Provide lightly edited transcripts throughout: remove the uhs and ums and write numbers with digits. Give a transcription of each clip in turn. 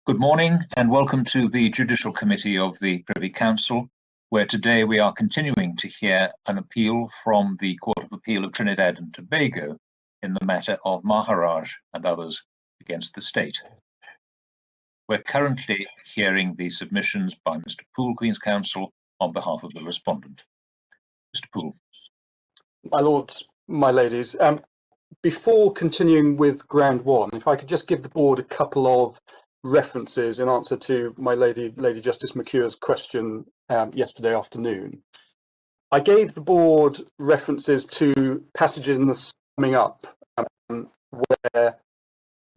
Good morning and welcome to the Judicial Committee of the Privy Council, where today we are continuing to hear an appeal from the Court of Appeal of Trinidad and Tobago in the matter of Maharaj and others against the state. We're currently hearing the submissions by Mr. Poole, Queen's Counsel, on behalf of the respondent. Mr. Poole. My lords, my ladies, before continuing with ground one, if I could just give the board a couple of references in answer to my Lady Justice McCure's question yesterday afternoon. I gave the board references to passages in the summing up where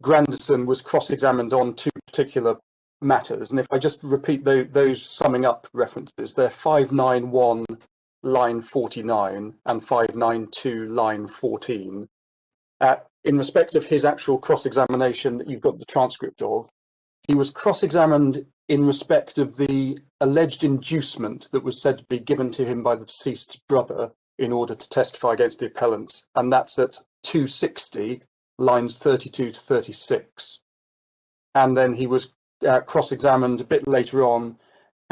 Grandison was cross-examined on two particular matters, and if I just repeat those summing up references, they're 591 line 49 and 592 line 14. In respect of his actual cross-examination that you've got the transcript of, he was cross-examined in respect of the alleged inducement that was said to be given to him by the deceased brother in order to testify against the appellants, and that's at 260, lines 32 to 36. And then he was cross-examined a bit later on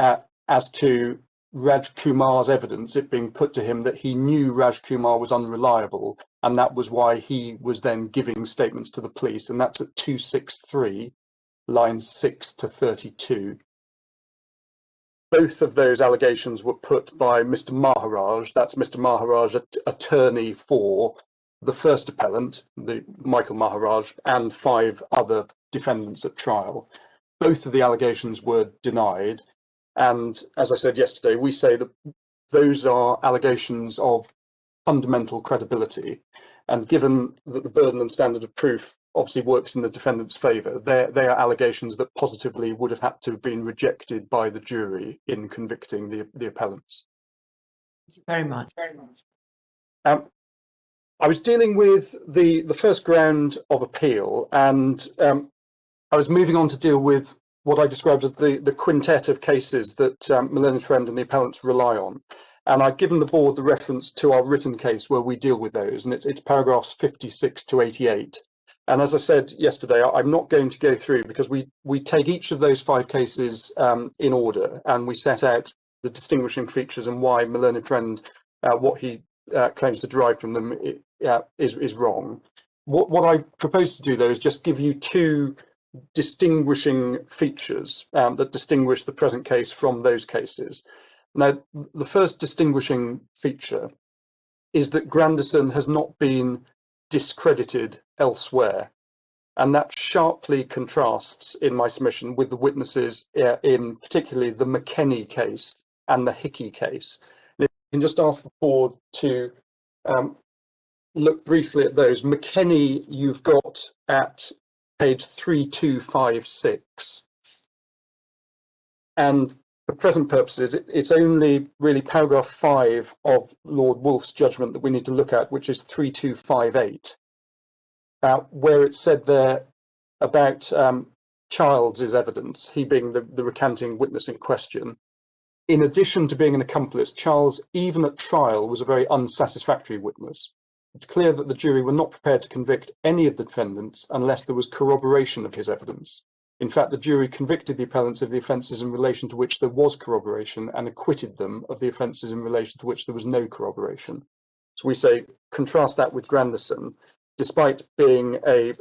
as to Raj Kumar's evidence, it being put to him that he knew Raj Kumar was unreliable, and that was why he was then giving statements to the police, and that's at 263. Lines 6 to 32. Both of those allegations were put by Mr. Maharaj, that's Mr. Maharaj, attorney for the first appellant, the Michael Maharaj, and 5 other defendants at trial. Both of the allegations were denied, and as I said yesterday, we say that those are allegations of fundamental credibility, and given that the burden and standard of proof obviously works in the defendant's favour, they are allegations that positively would have had to have been rejected by the jury in convicting the appellants. Thank you very much. I was dealing with the first ground of appeal, and I was moving on to deal with what I described as the quintet of cases that my learned friend and the appellants rely on. And I've given the board the reference to our written case where we deal with those, and it's paragraphs 56 to 88. And as I said yesterday, I'm not going to go through because we take each of those 5 cases in order, and we set out the distinguishing features and why my learned friend, what he claims to derive from them is wrong. What I propose to do, though, is just give you 2 distinguishing features that distinguish the present case from those cases. Now, the first distinguishing feature is that Grandison has not been discredited elsewhere, and that sharply contrasts in my submission with the witnesses in particularly the McKenney case and the Hickey case. And if you can just ask the board to look briefly at those. McKenney you've got at page 3256, and for present purposes it's only really paragraph 5 of Lord Wolfe's judgment that we need to look at, which is 3258. Where it said there about Childs' evidence, he being the recanting witness in question. In addition to being an accomplice, Charles, even at trial, was a very unsatisfactory witness. It's clear that the jury were not prepared to convict any of the defendants unless there was corroboration of his evidence. In fact, the jury convicted the appellants of the offences in relation to which there was corroboration and acquitted them of the offences in relation to which there was no corroboration. So we say, contrast that with Grandison. Despite being a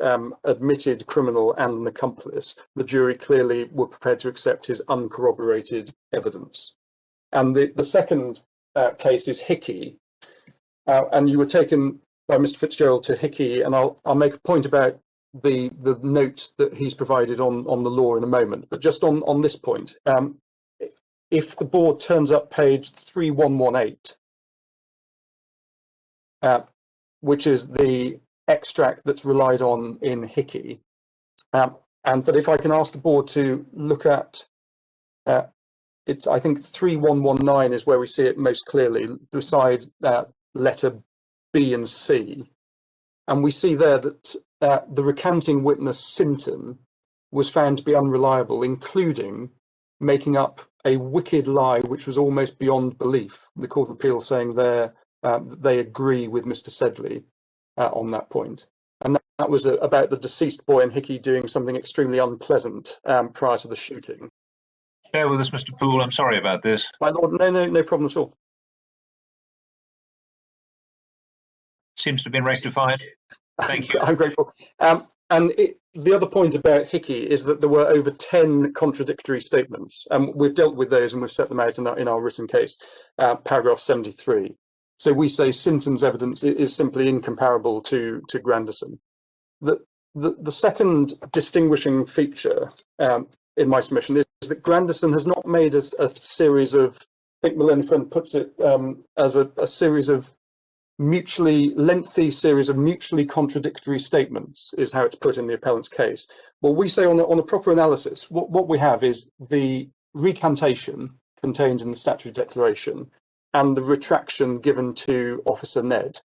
admitted criminal and an accomplice, the jury clearly were prepared to accept his uncorroborated evidence. And the second case is Hickey, and you were taken by Mr. Fitzgerald to Hickey, and I'll make a point about the note that he's provided on the law in a moment. But just on this point, if the board turns up page 3118, which is the extract that's relied on in Hickey, but if I can ask the board to look at it's, I think 3119 is where we see it most clearly, beside letter B and C, and we see there that the recanting witness Sinton was found to be unreliable, including making up a wicked lie which was almost beyond belief. The Court of Appeal saying there they agree with Mr. Sedley on that point. And that was about the deceased boy and Hickey doing something extremely unpleasant prior to the shooting. Bear with us, Mr. Poole. I'm sorry about this. My lord, no problem at all. Seems to have been rectified. Thank you. I'm grateful. And the other point about Hickey is that there were over 10 contradictory statements. We've dealt with those and we've set them out in our written case, paragraph 73. So we say Sinton's evidence is simply incomparable to Grandison. The second distinguishing feature in my submission is that Grandison has not made a series of, I think Melenfren puts it as a series of lengthy series of mutually contradictory statements, is how it's put in the appellant's case. Well, we say on a proper analysis, what we have is the recantation contained in the statutory declaration and the retraction given to Officer Ned.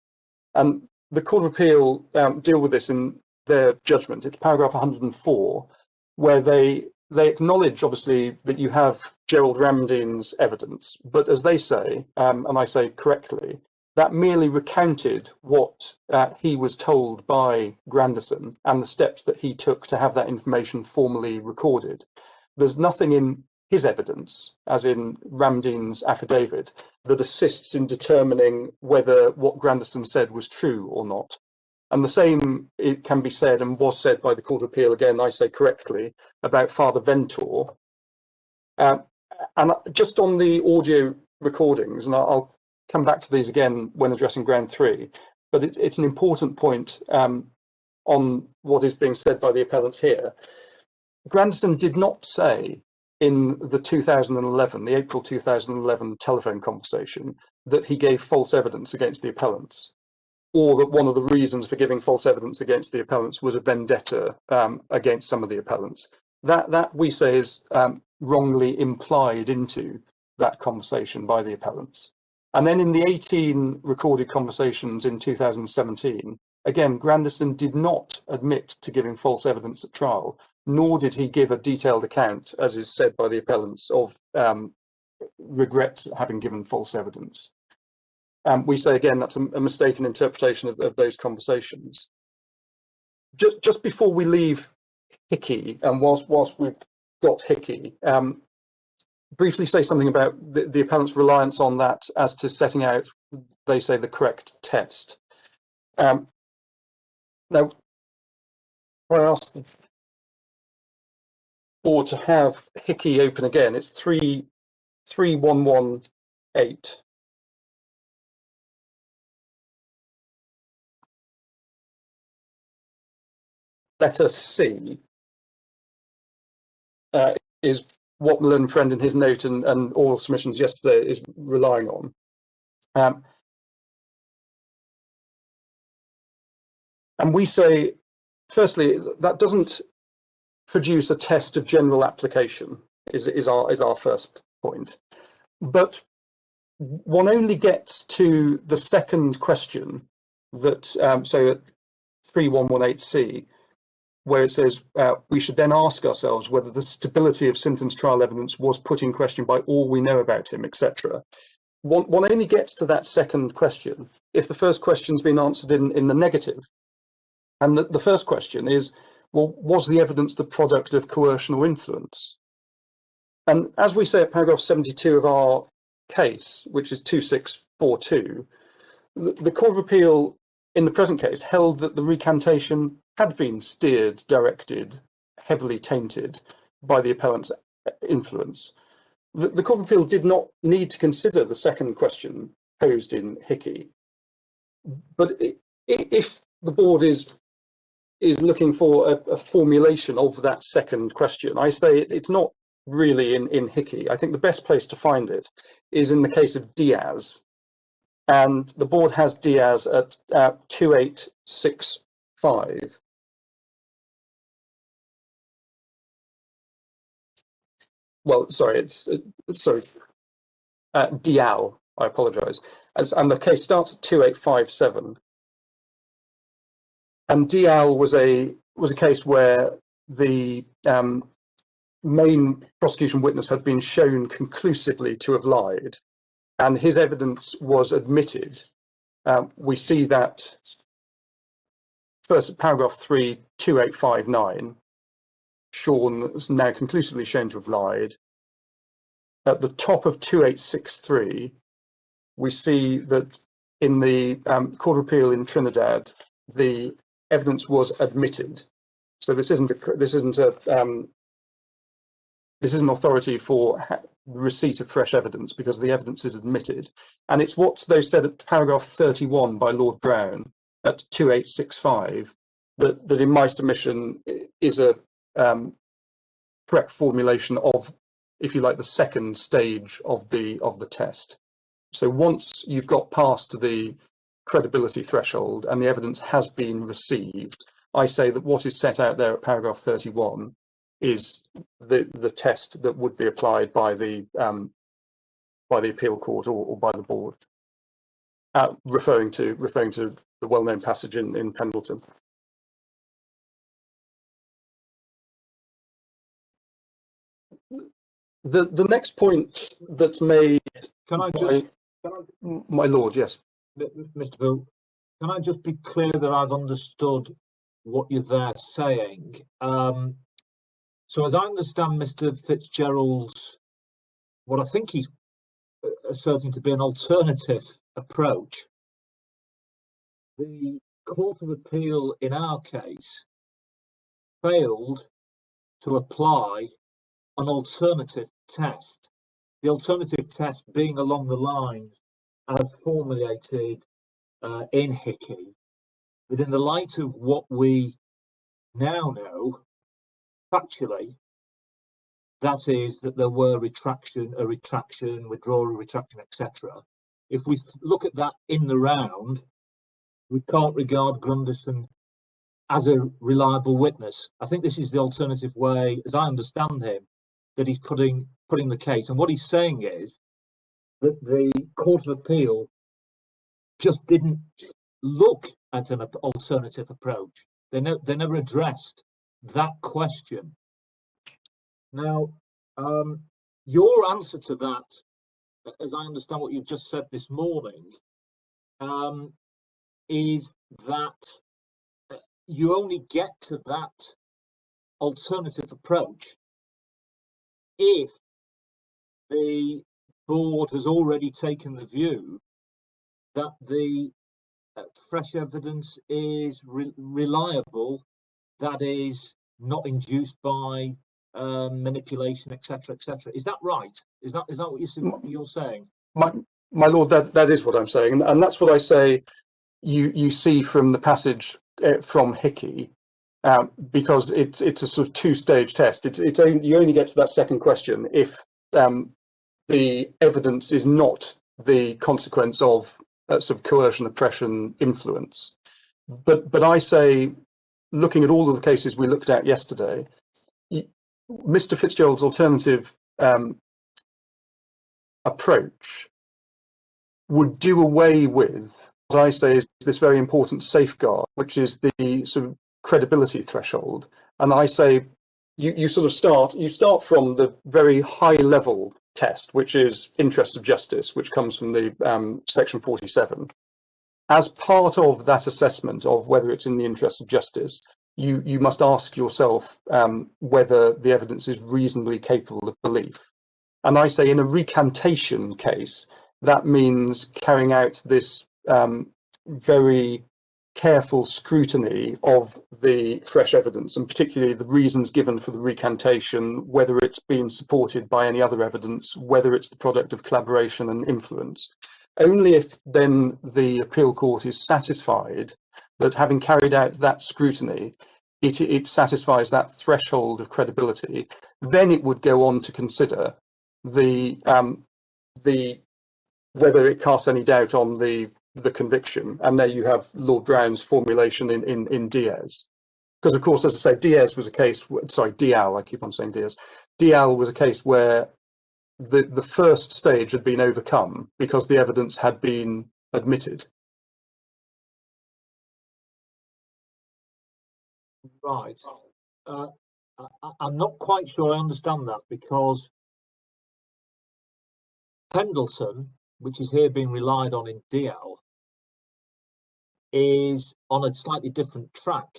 And the Court of Appeal deal with this in their judgment. It's paragraph 104, where they acknowledge, obviously, that you have Gerald Ramdine's evidence, but as they say, and I say correctly, that merely recounted what he was told by Grandison and the steps that he took to have that information formally recorded. There's nothing in his evidence, as in Ramdine's affidavit, that assists in determining whether what Grandison said was true or not. And the same it can be said and was said by the Court of Appeal, again, I say correctly, about Father Ventor. And just on the audio recordings, and I'll come back to these again when addressing ground 3, but it's an important point on what is being said by the appellants here. Grandison did not say in the April 2011 telephone conversation that he gave false evidence against the appellants, or that one of the reasons for giving false evidence against the appellants was a vendetta against some of the appellants. That we say is wrongly implied into that conversation by the appellants. And then in the 18 recorded conversations in 2017, again, Grandison did not admit to giving false evidence at trial, nor did he give a detailed account, as is said by the appellants, of regrets at having given false evidence. We say, again, that's a mistaken interpretation of those conversations. Just before we leave Hickey, and whilst we've got Hickey, briefly say something about the appellant's reliance on that as to setting out, they say, the correct test. Now, I asked the board to have Hickey open again. It's 3118. Letter C is what Melenfren in his note and oral submissions yesterday is relying on. And we say, firstly, that doesn't produce a test of general application, is our first point. But one only gets to the second question that, so at 3118C, where it says we should then ask ourselves whether the stability of Sinton's trial evidence was put in question by all we know about him, etc. One only gets to that second question if the first question's been answered in the negative. And the first question is, well, was the evidence the product of coercion or influence? And as we say at paragraph 72 of our case, which is 2642, the Court of Appeal in the present case held that the recantation had been steered, directed, heavily tainted by the appellant's influence. The Court of Appeal did not need to consider the second question posed in Hickey. But if the board is looking for a formulation of that second question, I say it's not really in Hickey. I think the best place to find it is in the case of Diaz. And the board has Diaz at 2865. Well, sorry, Dial, I apologise. And the case starts at 2857. And Dial was a case where the main prosecution witness had been shown conclusively to have lied, and his evidence was admitted. We see that first at paragraph 3, 2859, Sean is now conclusively shown to have lied. At the top of 2863, we see that in the Court of Appeal in Trinidad, the evidence was admitted. So this isn't authority for receipt of fresh evidence, because the evidence is admitted. And it's what they said at paragraph 31 by Lord Brown at 2865 that in my submission is a correct formulation of, if you like, the second stage of the test. So once you've got past the credibility threshold and the evidence has been received, I say that what is set out there at paragraph 31 is the test that would be applied by the appeal court or by the board, referring to the well-known passage in Pendleton. The next point that's made, my lord, yes, Mr. Bill, can I just be clear that I've understood what you're there saying? So as I understand Mr. Fitzgerald's, what I think he's asserting to be an alternative approach, the Court of Appeal in our case failed to apply an alternative test. The alternative test being along the lines as formulated in Hickey, but in the light of what we now know factually, that is that there were a retraction, withdrawal, retraction, etc. If we look at that in the round, we can't regard Grunderson as a reliable witness. I think this is the alternative way, as I understand him, that he's putting the case. And what he's saying is that the Court of Appeal just didn't look at an alternative approach. They never addressed that question. Now, your answer to that, as I understand what you've just said this morning, is that you only get to that alternative approach if the board has already taken the view that the fresh evidence is reliable, that is not induced by manipulation, etc., etc. Is that right? Is that what you're saying? My lord, that is what I'm saying, and that's what I say. You see from the passage from Hickey, because it's a sort of two-stage test. You only get to that second question if the evidence is not the consequence of sort of coercion, oppression, influence. But I say, looking at all of the cases we looked at yesterday, Mr. Fitzgerald's alternative approach would do away with what I say is this very important safeguard, which is the sort of credibility threshold. And I say you start from the very high level test, which is interest of justice, which comes from the section 47. As part of that assessment of whether it's in the interest of justice, you must ask yourself whether the evidence is reasonably capable of belief. And I say in a recantation case, that means carrying out this very careful scrutiny of the fresh evidence, and particularly the reasons given for the recantation, whether it's been supported by any other evidence, whether it's the product of collaboration and influence. Only if then the appeal court is satisfied that, having carried out that scrutiny, it satisfies that threshold of credibility, then it would go on to consider the whether it casts any doubt on the conviction. And there you have Lord Brown's formulation in Diaz. Because of course, as I say, Diaz was a case, Dial, I keep on saying Diaz. Dial was a case where the first stage had been overcome because the evidence had been admitted. Right. I'm not quite sure I understand that, because Pendleton, which is here being relied on in Dial, is on a slightly different track,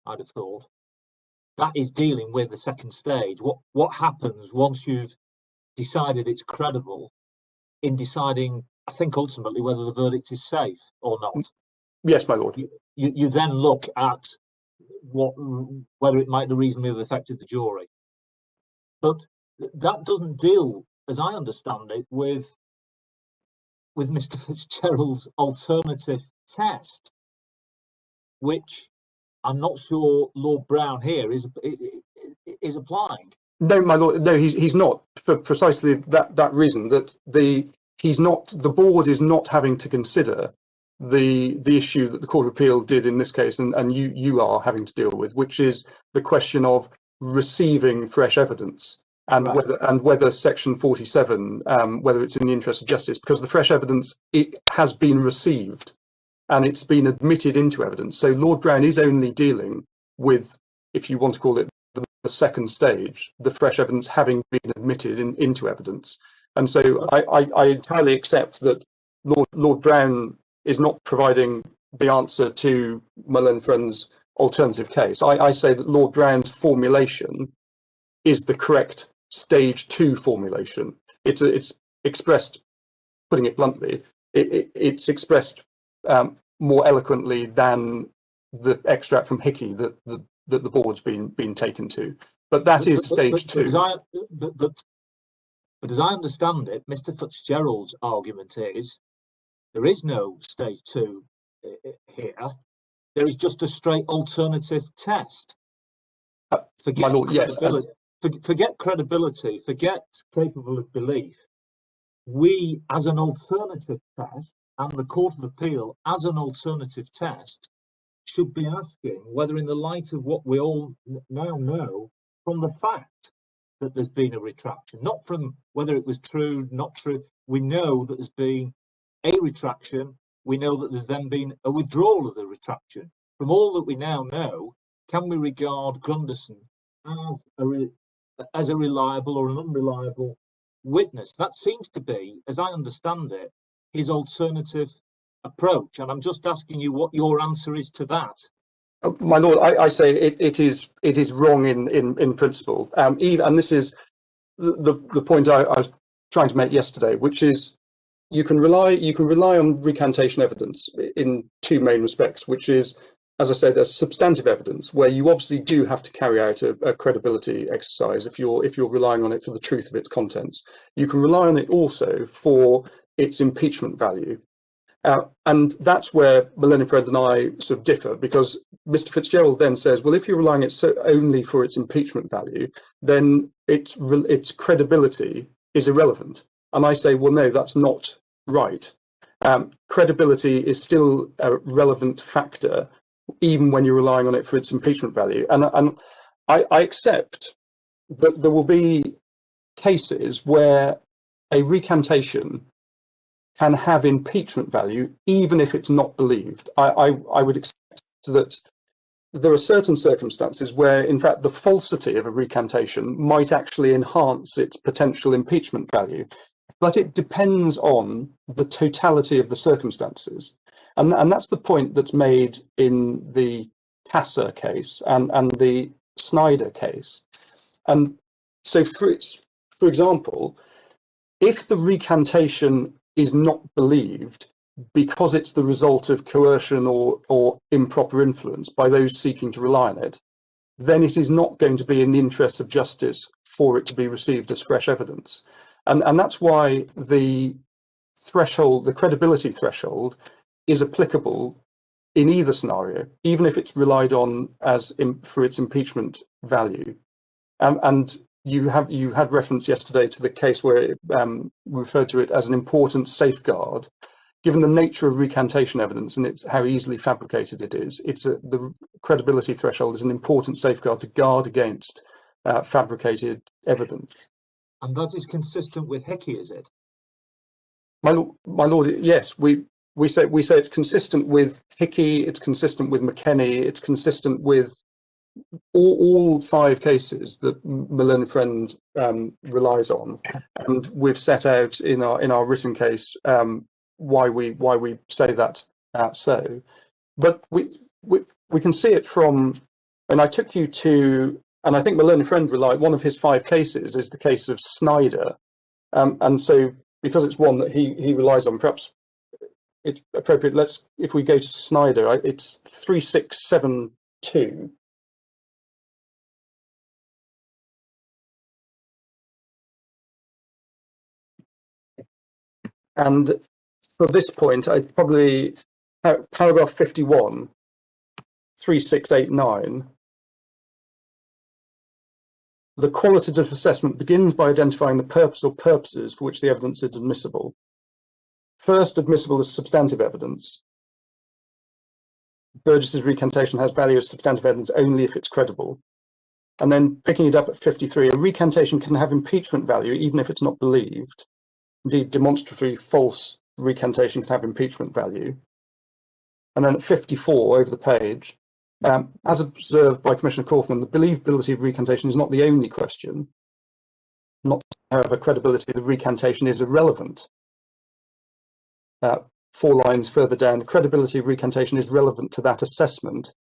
I'd have thought. That is dealing with the second stage. What happens once you've decided it's credible in deciding, I think, ultimately whether the verdict is safe or not? Yes, my lord. You then look at whether it might reasonably have affected the jury. But that doesn't deal, as I understand it, with Mr. Fitzgerald's alternative test, which I'm not sure Lord Brown here is applying. No, my lord, no, he's not, for precisely that reason, that the board is not having to consider the issue that the Court of Appeal did in this case, and you are having to deal with, which is the question of receiving fresh evidence, and Right. whether Section 47, whether it's in the interest of justice, because the fresh evidence, it has been received and it's been admitted into evidence. So Lord Brown is only dealing with, if you want to call it the second stage, the fresh evidence having been admitted into evidence. And so I entirely accept that Lord Brown is not providing the answer to Mullin Friend's alternative case. I say that Lord Brown's formulation is the correct stage 2 formulation. It's expressed, putting it bluntly, it's expressed more eloquently than the extract from Hickey that the board's been taken to. But that is stage 2. But as I understand it, Mr. Fitzgerald's argument is there is no stage 2 here. There is just a straight alternative test. Forget my lord, yes. Forget credibility, forget capable of belief. We, as an alternative test, and the Court of Appeal, as an alternative test, should be asking whether, in the light of what we all now know from the fact that there's been a retraction, not from whether it was true, not true, we know that there's been a retraction, we know that there's then been a withdrawal of the retraction. From all that we now know, can we regard Grunderson as a reliable or an unreliable witness? That seems to be, as I understand it, his alternative approach, and I'm just asking you what your answer is to that. My lord, I say it is wrong in principle. And this is the point I was trying to make yesterday, which is you can rely on recantation evidence in 2 main respects, which is, as I said, there's substantive evidence where you obviously do have to carry out a credibility exercise if you're relying on it for the truth of its contents. You can rely on it also for its impeachment value. And that's where Mullin Friend and I sort of differ, because Mr. Fitzgerald then says, well, if you're relying it only for its impeachment value, then its credibility is irrelevant. And I say, well, no, that's not right. Credibility is still a relevant factor, even when you're relying on it for its impeachment value. And I accept that there will be cases where a recantation can have impeachment value, even if it's not believed. I would accept that there are certain circumstances where, in fact, the falsity of a recantation might actually enhance its potential impeachment value. But it depends on the totality of the circumstances. And that's the point that's made in the Casser case and the Snyder case. And so, for example, if the recantation is not believed because it's the result of coercion or improper influence by those seeking to rely on it, then it is not going to be in the interest of justice for it to be received as fresh evidence. And that's why the threshold, the credibility threshold, is applicable in either scenario, even if it's relied on for its impeachment value. And you had reference yesterday to the case where it referred to it as an important safeguard. Given the nature of recantation evidence and it's how easily fabricated it is, the credibility threshold is an important safeguard to guard against fabricated evidence. And that is consistent with Hickey, is it? My lord, yes, we say it's consistent with Hickey, it's consistent with McKenney, it's consistent with all 5 cases that Mullin Friend relies on, and we've set out in our written case why we say that's so. but we can see it from, and I took you to, and I think my learned friend relied, one of his 5 cases is the case of Snyder. And so because it's one that he relies on, perhaps it's appropriate. If we go to Snyder, it's 3672. And for this point, I probably, paragraph 51, 3689. The qualitative assessment begins by identifying the purpose or purposes for which the evidence is admissible. First, admissible as substantive evidence. Burgess's recantation has value as substantive evidence only if it's credible. And then picking it up at 53, a recantation can have impeachment value even if it's not believed. Indeed, demonstrably false recantation can have impeachment value. And then at 54, over the page, as observed by Commissioner Kaufman, the believability of recantation is not the only question. Not, however, credibility of the recantation is irrelevant. 4 lines further down, the credibility of recantation is relevant to that assessment.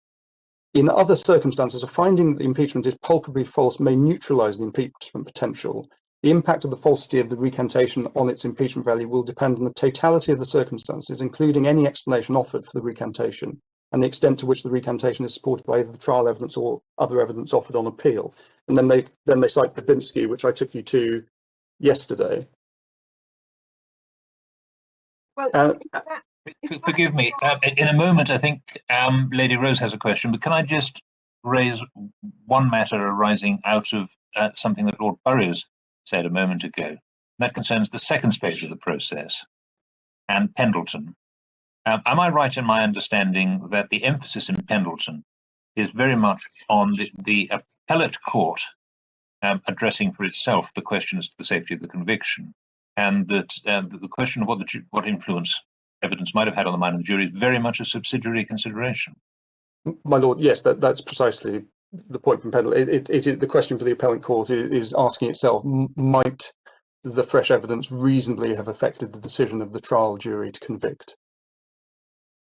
In other circumstances, a finding that the impeachment is palpably false may neutralize the impeachment potential. The impact of the falsity of the recantation on its impeachment value will depend on the totality of the circumstances, including any explanation offered for the recantation, and the extent to which the recantation is supported by either the trial evidence or other evidence offered on appeal. And then they cite Babinski, which I took you to yesterday. Well, Forgive me. In a moment, I think Lady Rose has a question, but can I just raise one matter arising out of something that Lord Burrows said a moment ago? And that concerns the second stage of the process and Pendleton. Am I right in my understanding that the emphasis in Pendleton is very much on the appellate court addressing for itself the questions to the safety of the conviction, and that the question of what influence evidence might have had on the mind of the jury is very much a subsidiary consideration? My lord, yes, that's precisely the point from Pendleton. It is the question for the appellate court is asking itself: might the fresh evidence reasonably have affected the decision of the trial jury to convict?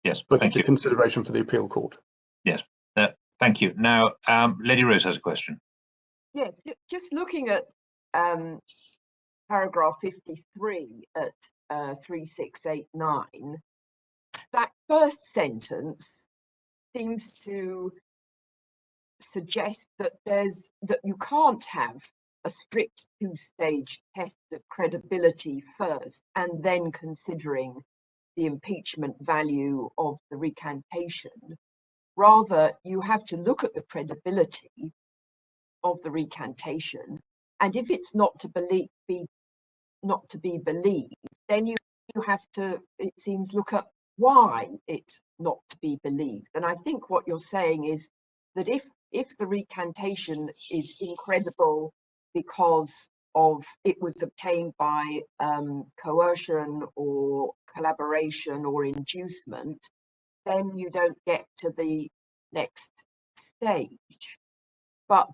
Yes, but thank the you. Consideration for the appeal court. Yes, thank you. Now, Lady Rose has a question. yes, just looking at paragraph 53 at 3689, that first sentence seems to suggest that you can't have a strict 2-stage test of credibility first and then considering the impeachment value of the recantation. Rather, you have to look at the credibility of the recantation, and if it's not to be believed, then you have to, it seems, look at why it's not to be believed. And I think what you're saying is that if the recantation is incredible because of it was obtained by coercion or collaboration or inducement, then you don't get to the next stage. But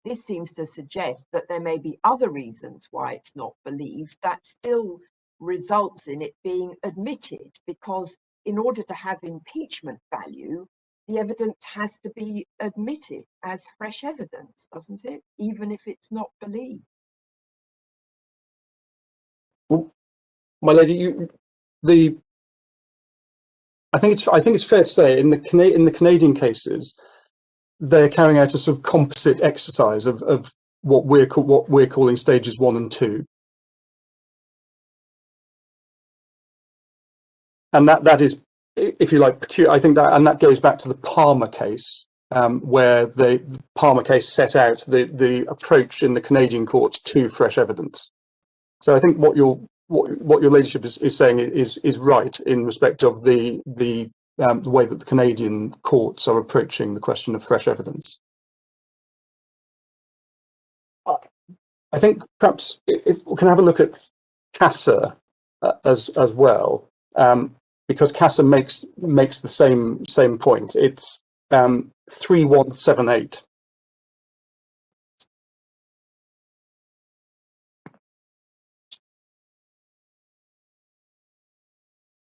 this seems to suggest that there may be other reasons why it's not believed that still results in it being admitted, because in order to have impeachment value, the evidence has to be admitted as fresh evidence, doesn't it? Even if it's not believed. Well, my lady, I think it's fair to say in the Canadian cases, they're carrying out a sort of composite exercise of what we're calling stages 1 and 2, and that is, if you like, peculiar. I think that goes back to the Palmer case, where the Palmer case set out the approach in the Canadian courts to fresh evidence. So I think what your ladyship is saying is right in respect of the way that the Canadian courts are approaching the question of fresh evidence. I think perhaps if we can have a look at CASA as well, because CASA makes the same point. It's 3178.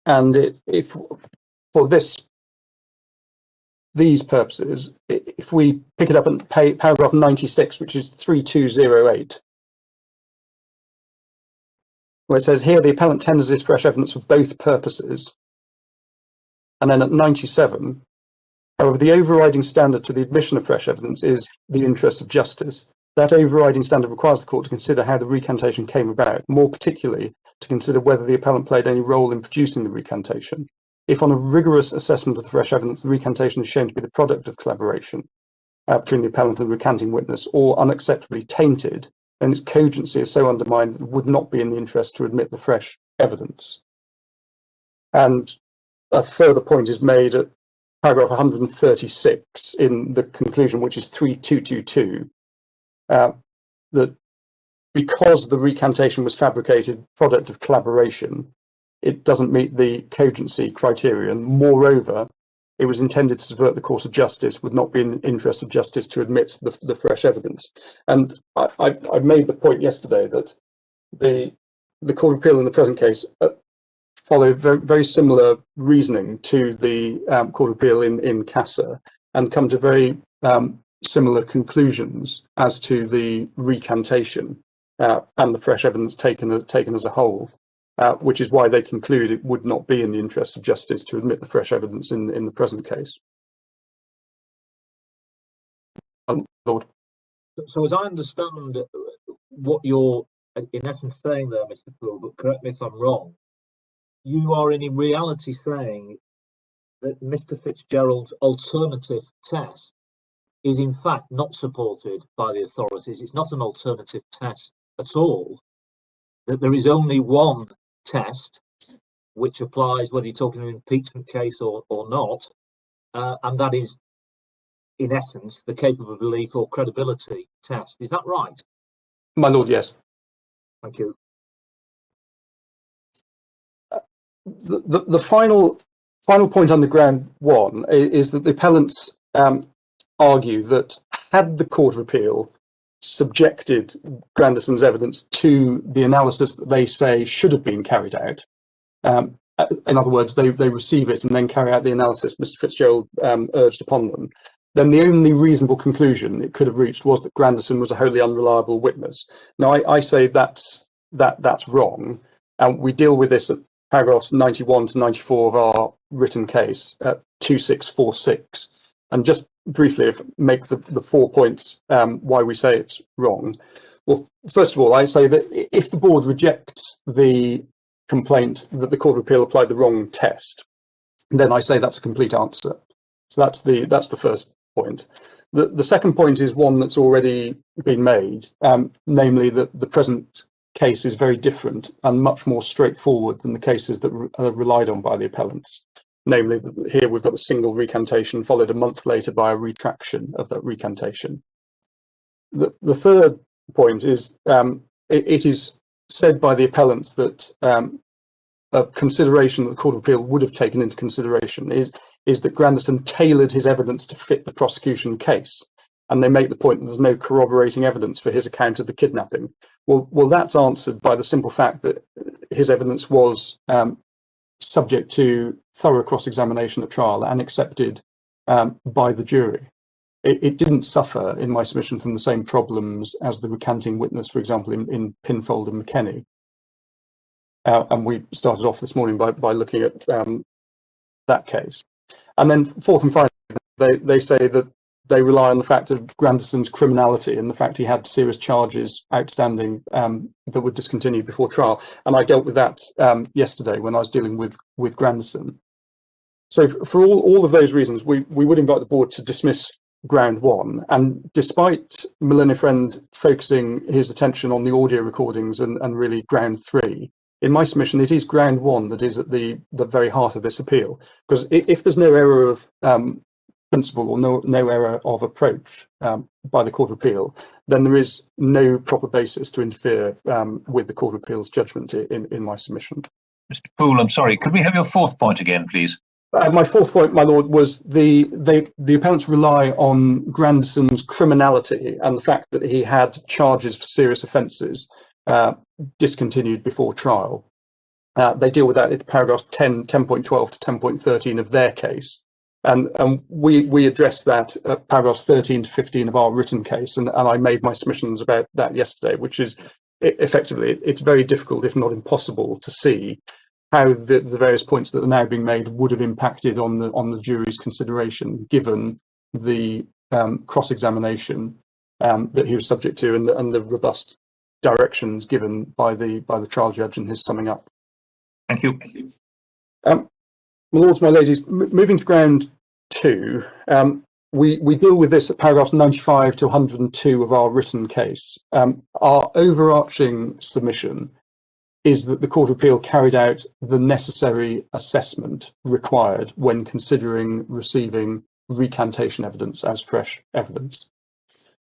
And if for this these purposes, if we pick it up in paragraph 96, which is 3208, where it says here the appellant tenders this fresh evidence for both purposes. And then at 97, however, the overriding standard to the admission of fresh evidence is the interest of justice. That overriding standard requires the court to consider how the recantation came about, more particularly to consider whether the appellant played any role in producing the recantation. If on a rigorous assessment of the fresh evidence, the recantation is shown to be the product of collaboration between the appellant and the recanting witness, or unacceptably tainted, then its cogency is so undermined that it would not be in the interest to admit the fresh evidence. And a further point is made at paragraph 136 in the conclusion, which is 3222, that because the recantation was fabricated product of collaboration, it doesn't meet the cogency criterion. Moreover, it was intended to subvert the course of justice, would not be in the interest of justice to admit the fresh evidence. And I made the point yesterday that the Court of Appeal in the present case followed very similar reasoning to the Court of Appeal in CASA, and come to very similar conclusions as to the recantation and the fresh evidence taken as a whole, which is why they conclude it would not be in the interest of justice to admit the fresh evidence in the present case. Lord. So as I understand what you're in essence saying there, Mr. Poole, but correct me if I'm wrong, you are in reality saying that Mr. Fitzgerald's alternative test is in fact not supported by the authorities. It's not an alternative test at all, that there is only one test which applies whether you're talking an impeachment case or not, and that is in essence the capable belief or credibility test. Is that right? My lord, yes. Thank you. The final point under ground one is that the appellants argue that had the Court of Appeal subjected Grandison's evidence to the analysis that they say should have been carried out, in other words, they receive it and then carry out the analysis Mr. Fitzgerald urged upon them, then the only reasonable conclusion it could have reached was that Grandison was a wholly unreliable witness. Now, I say that's wrong, and we deal with this at paragraphs 91 to 94 of our written case at 2646. And just briefly make the 4 points why we say it's wrong. Well, first of all, I say that if the board rejects the complaint that the Court of Appeal applied the wrong test, then I say that's a complete answer. So that's the first point. The second point is one that's already been made, namely that the present case is very different and much more straightforward than the cases that are relied on by the appellants. Namely, that here we've got a single recantation followed a month later by a retraction of that recantation. The third point is it is said by the appellants that a consideration that the Court of Appeal would have taken into consideration is that Grandison tailored his evidence to fit the prosecution case. And they make the point that there's no corroborating evidence for his account of the kidnapping. Well, that's answered by the simple fact that his evidence was subject to thorough cross-examination at trial and accepted by the jury. It didn't suffer, in my submission, from the same problems as the recanting witness, for example, in Pinfold and McKenney. And we started off this morning by looking at that case. And then fourth and finally, they say that they rely on the fact of Grandison's criminality and the fact he had serious charges outstanding that were discontinued before trial. And I dealt with that yesterday when I was dealing with Grandison. So for all of those reasons, we would invite the board to dismiss ground one. And despite Millennium Friend focusing his attention on the audio recordings and really ground three, in my submission, it is ground one that is at the very heart of this appeal. Because if there's no error of principle or no error of approach by the Court of Appeal, then there is no proper basis to interfere with the Court of Appeal's judgment in my submission. Mr. Poole, I'm sorry, could we have your fourth point again, please? My fourth point, my lord, was the appellants rely on Grandison's criminality and the fact that he had charges for serious offences discontinued before trial. They deal with that in paragraphs 10.12 to 10.13 of their case. And we addressed that at paragraphs 13 to 15 of our written case, and I made my submissions about that yesterday, which is effectively, it's very difficult, if not impossible, to see how the various points that are now being made would have impacted on the jury's consideration, given the cross-examination that he was subject to, and the robust directions given by the trial judge in his summing up. Thank you. My lords, my ladies, moving to ground 2, we deal with this at paragraphs 95 to 102 of our written case. Our overarching submission is that the Court of Appeal carried out the necessary assessment required when considering receiving recantation evidence as fresh evidence.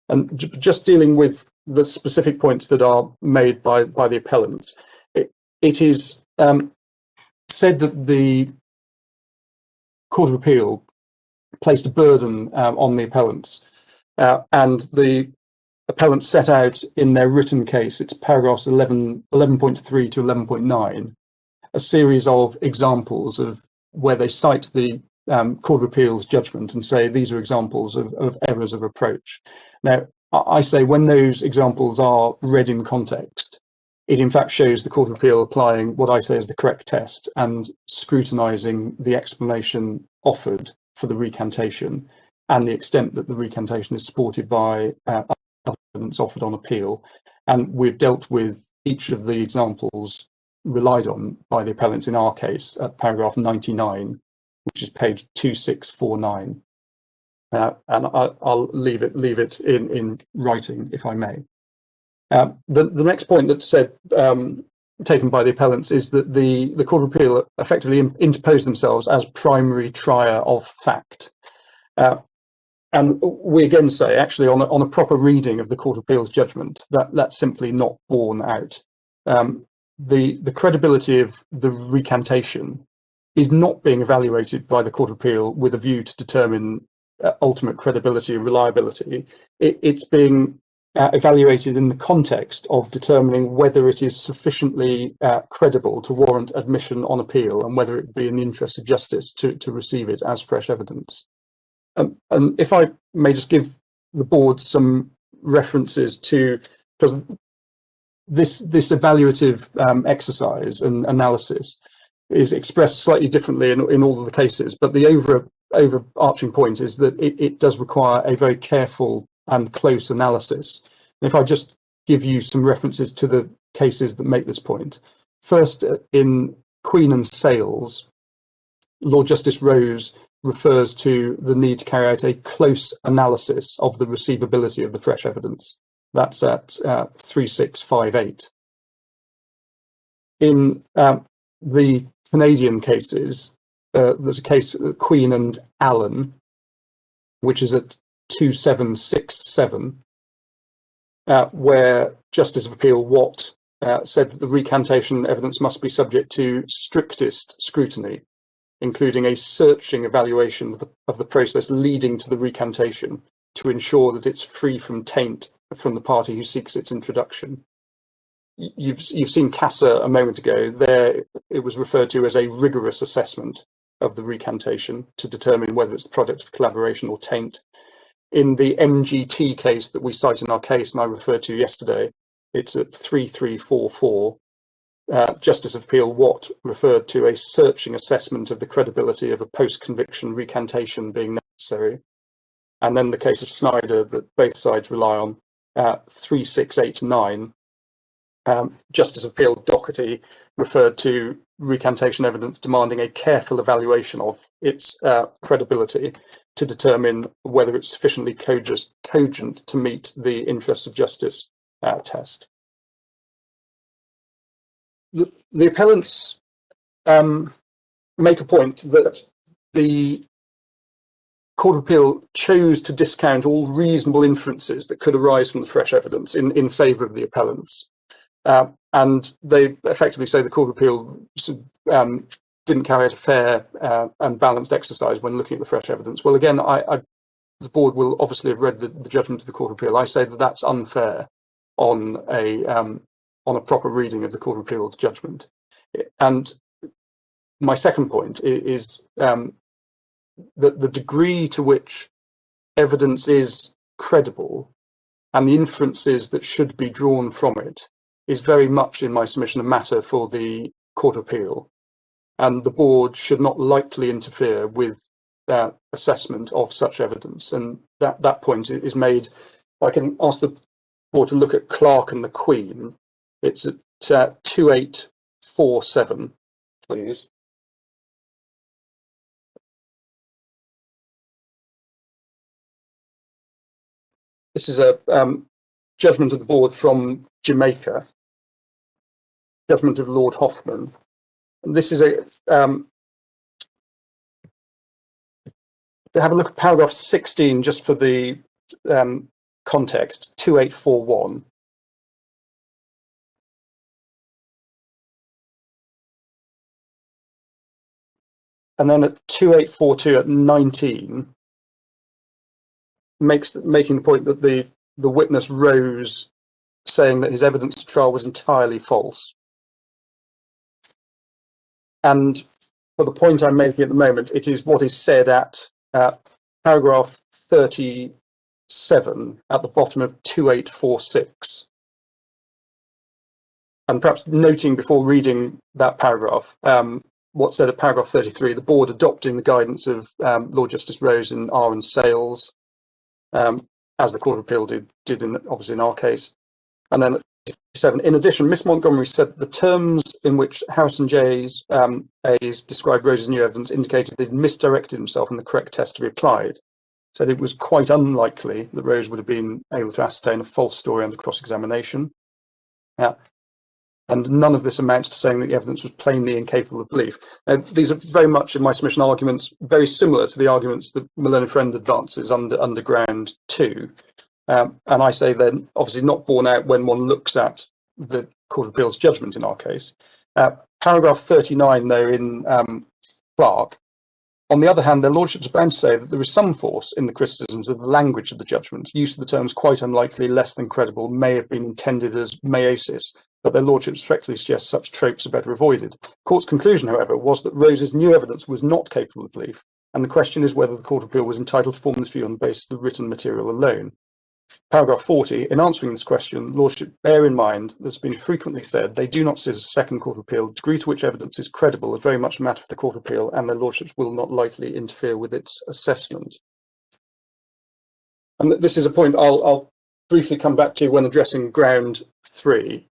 And just dealing with the specific points that are made by the appellants, it is said that the Court of Appeal placed a burden on the appellants, and the appellants set out in their written case, it's paragraphs 11.3 to 11.9, a series of examples of where they cite the Court of Appeal's judgment and say these are examples of errors of approach. Now, I say when those examples are read in context, it in fact shows the Court of Appeal applying what I say is the correct test and scrutinising the explanation offered for the recantation and the extent that the recantation is supported by evidence offered on appeal. And we've dealt with each of the examples relied on by the appellants in our case at paragraph 99, which is page 2649. And I'll leave it in writing, if I may. The next point that's said, taken by the appellants, is that the Court of Appeal effectively interposed themselves as primary trier of fact. And we again say, actually, on a proper reading of the Court of Appeal's judgment, that's simply not borne out. The credibility of the recantation is not being evaluated by the Court of Appeal with a view to determine ultimate credibility and reliability. It's being evaluated in the context of determining whether it is sufficiently credible to warrant admission on appeal, and whether it would be in the interest of justice to receive it as fresh evidence. And if I may just give the board some references to, because this evaluative exercise and analysis is expressed slightly differently in all of the cases, but the overarching point is that it does require a very careful and close analysis. And if I just give you some references to the cases that make this point. First, in Queen and Sales, Lord Justice Rose refers to the need to carry out a close analysis of the receivability of the fresh evidence. That's at 3658. In the Canadian cases, there's a case, Queen and Allen, which is at 2767, where Justice of Appeal Watt said that the recantation evidence must be subject to strictest scrutiny, including a searching evaluation of the process leading to the recantation to ensure that it's free from taint from the party who seeks its introduction. You've seen Casa a moment ago. There, it was referred to as a rigorous assessment of the recantation to determine whether it's the product of collaboration or taint. In the MGT case that we cite in our case, and I referred to yesterday, it's at 3344. Justice of Appeal Watt referred to a searching assessment of the credibility of a post-conviction recantation being necessary. And then the case of Snyder that both sides rely on, 3689, Justice of Appeal Doherty referred to recantation evidence demanding a careful evaluation of its credibility to determine whether it's sufficiently cogent to meet the interests of justice test. The appellants make a point that the Court of Appeal chose to discount all reasonable inferences that could arise from the fresh evidence in favour of the appellants. And they effectively say the Court of Appeal didn't carry out a fair and balanced exercise when looking at the fresh evidence. Well, again, the board will obviously have read the judgment of the Court of Appeal. I say that that's unfair on a proper reading of the Court of Appeal's judgment. And my second point is that the degree to which evidence is credible and the inferences that should be drawn from it is very much, in my submission, a matter for the Court of Appeal, and the board should not lightly interfere with that assessment of such evidence. And that point is made. I can ask the board to look at Clark and the Queen. It's at 2847, please. This is a judgment of the board from Jamaica, judgment of Lord Hoffman. And this is a have a look at paragraph 16 just for the context, 2841. And then at 2842 at 19, making the point that the witness rose saying that his evidence at trial was entirely false. And for the point I'm making at the moment, it is what is said at paragraph 37 at the bottom of 2846. And perhaps noting before reading that paragraph, what's said at paragraph 33, the board adopting the guidance of Lord Justice Rose and R and Sales, as the Court of Appeal did obviously in our case. And then at 37, in addition, Miss Montgomery said the terms in which Harrison J's A's described Rose's new evidence indicated that he'd misdirected himself and the correct test to be applied. Said it was quite unlikely that Rose would have been able to ascertain a false story under cross-examination. And none of this amounts to saying that the evidence was plainly incapable of belief. These are very much, in my submission, arguments very similar to the arguments that my learned friend advances under ground 2. And I say then, obviously not borne out when one looks at the Court of Appeal's judgment in our case. Paragraph 39, though, in Clark, on the other hand, their lordships are bound to say that there is some force in the criticisms of the language of the judgment. Use of the terms quite unlikely, less than credible, may have been intended as meiosis, but their lordships respectfully suggest such tropes are better avoided. Court's conclusion, however, was that Rose's new evidence was not capable of belief, and the question is whether the Court of Appeal was entitled to form this view on the basis of the written material alone. Paragraph 40, in answering this question, Lordship bear in mind that's been frequently said they do not sit as a second Court of Appeal. The degree to which evidence is credible is very much a matter for the Court of Appeal, and their Lordships will not lightly interfere with its assessment. And this is a point I'll briefly come back to when addressing ground 3,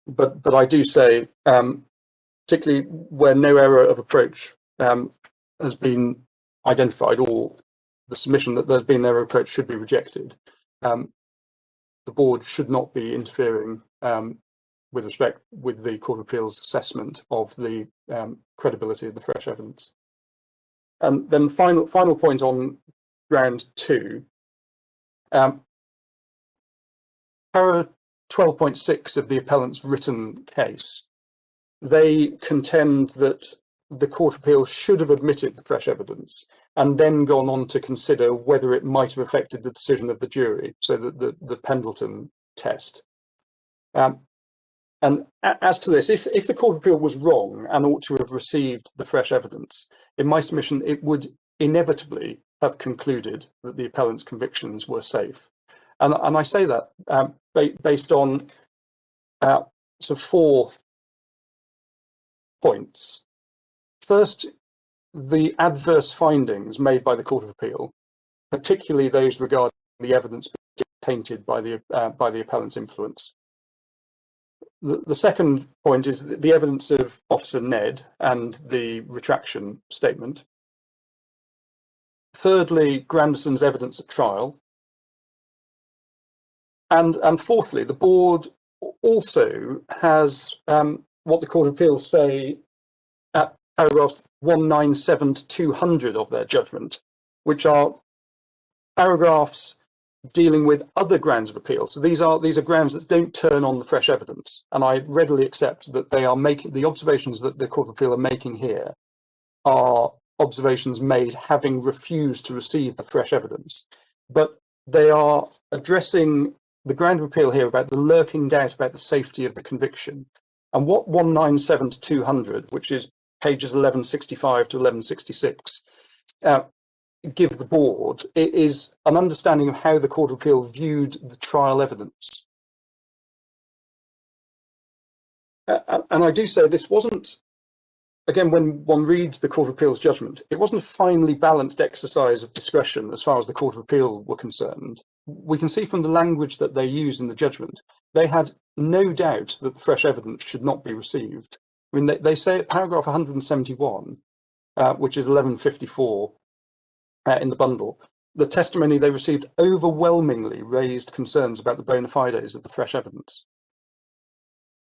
but I do say, particularly where no error of approach has been identified, or the submission that there's been an error of approach should be rejected. The board should not be interfering with respect with the Court of Appeal's assessment of the credibility of the fresh evidence. And then final point on ground 2. Para 12.6 of the appellant's written case, they contend that the Court of Appeal should have admitted the fresh evidence and then gone on to consider whether it might have affected the decision of the jury, so the Pendleton test. And as to this, if the Court of Appeal was wrong and ought to have received the fresh evidence, in my submission, it would inevitably have concluded that the appellant's convictions were safe. And I say that based on so 4 points. First, the adverse findings made by the Court of Appeal, particularly those regarding the evidence being tainted by the appellant's influence. The second point is the evidence of Officer Ned and the retraction statement. Thirdly, Grandison's evidence at trial. And fourthly, the board also has what the Court of Appeal say at paragraphs 197 to 200 of their judgment, which are paragraphs dealing with other grounds of appeal. So these are grounds that don't turn on the fresh evidence, and I readily accept that they are making the observations that the Court of Appeal are making here are observations made having refused to receive the fresh evidence, but they are addressing the ground of appeal here about the lurking doubt about the safety of the conviction. And what 197 to 200, which is pages 1165 to 1166, give the board is an understanding of how the Court of Appeal viewed the trial evidence. And I do say this wasn't, again, when one reads the Court of Appeal's judgment, it wasn't a finely balanced exercise of discretion as far as the Court of Appeal were concerned. We can see from the language that they use in the judgment, they had no doubt that the fresh evidence should not be received. I mean, they say at paragraph 171, which is 1154 in the bundle, the testimony they received overwhelmingly raised concerns about the bona fides of the fresh evidence.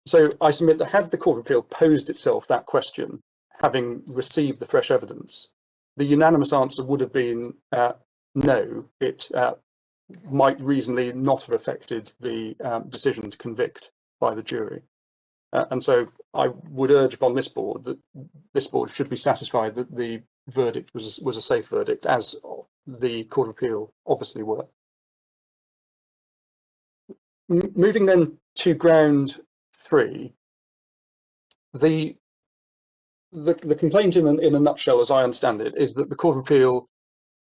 So I submit that had the Court of Appeal posed itself that question, having received the fresh evidence, the unanimous answer would have been no. It might reasonably not have affected the decision to convict by the jury. And so I would urge upon this board that this board should be satisfied that the verdict was a safe verdict, as the Court of Appeal obviously were. Moving then to ground 3, the complaint in a nutshell, as I understand it, is that the Court of Appeal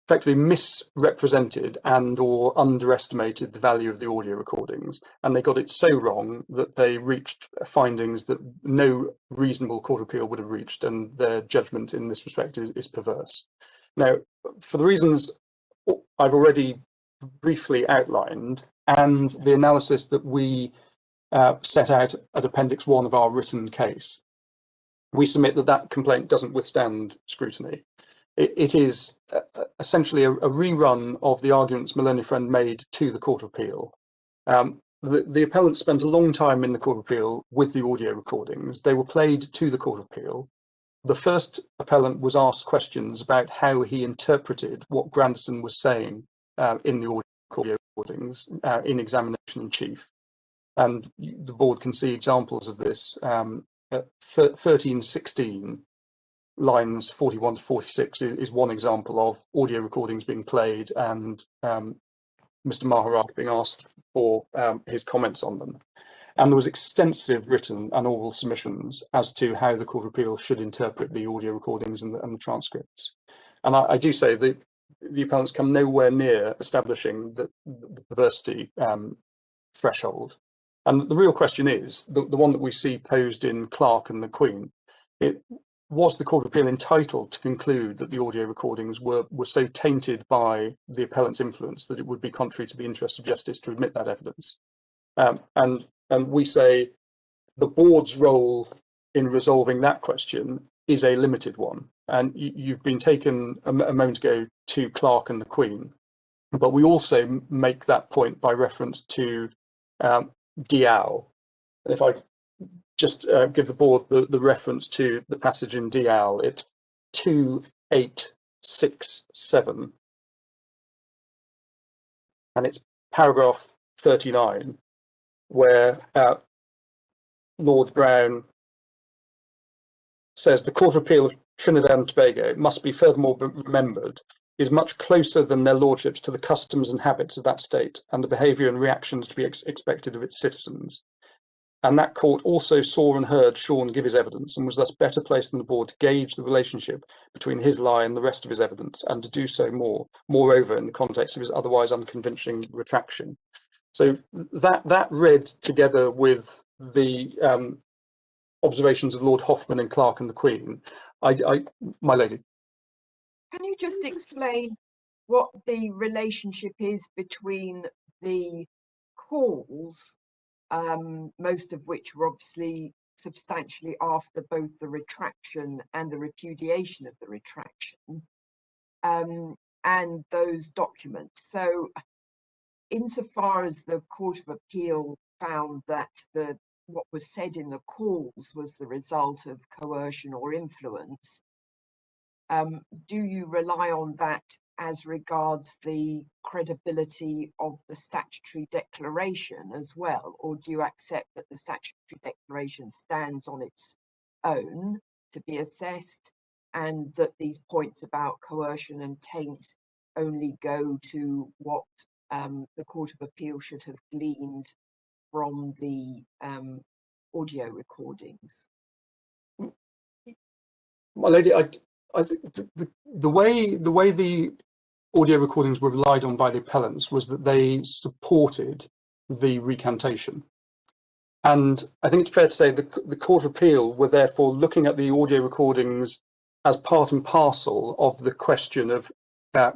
effectively misrepresented and or underestimated the value of the audio recordings, and they got it so wrong that they reached findings that no reasonable Court of Appeal would have reached, and their judgment in this respect is perverse. Now, for the reasons I've already briefly outlined, and the analysis that we set out at Appendix 1 of our written case, we submit that that complaint doesn't withstand scrutiny. It is essentially a rerun of the arguments Millennium Friend made to the Court of Appeal. The appellants spent a long time in the Court of Appeal with the audio recordings. They were played to the Court of Appeal. The first appellant was asked questions about how he interpreted what Grandison was saying in the audio recordings in examination in chief. And the board can see examples of this at 1316, lines 41 to 46 is one example of audio recordings being played and Mr. Maharaj being asked for his comments on them. And there was extensive written and oral submissions as to how the Court of Appeal should interpret the audio recordings and the transcripts. And I do say that the appellants come nowhere near establishing the perversity threshold. And the real question is, the one that we see posed in Clark and the Queen, was the Court of Appeal entitled to conclude that the audio recordings were so tainted by the appellant's influence that it would be contrary to the interests of justice to admit that evidence? And we say the board's role in resolving that question is a limited one. And you've been taken a moment ago to Clark and the Queen, but we also make that point by reference to Diao. And if I just give the board the reference to the passage in Diao, it's 2867, and it's paragraph 39, where Lord Brown says the Court of Appeal of Trinidad and Tobago must be furthermore remembered is much closer than their lordships to the customs and habits of that state and the behaviour and reactions to be expected of its citizens. And that court also saw and heard Sean give his evidence and was thus better placed than the board to gauge the relationship between his lie and the rest of his evidence, and to do so moreover in the context of his otherwise unconvincing retraction. So that read together with the observations of Lord Hoffman and Clark and the Queen, my lady. Can you just explain what the relationship is between the calls, most of which were obviously substantially after both the retraction and the repudiation of the retraction, and those documents? So insofar as the Court of Appeal found that what was said in the calls was the result of coercion or influence, do you rely on that as regards the credibility of the statutory declaration as well, or do you accept that the statutory declaration stands on its own to be assessed, and that these points about coercion and taint only go to what the Court of Appeal should have gleaned from the audio recordings? My lady, I think the way the audio recordings were relied on by the appellants was that they supported the recantation. And I think it's fair to say that the Court of Appeal were therefore looking at the audio recordings as part and parcel of the question of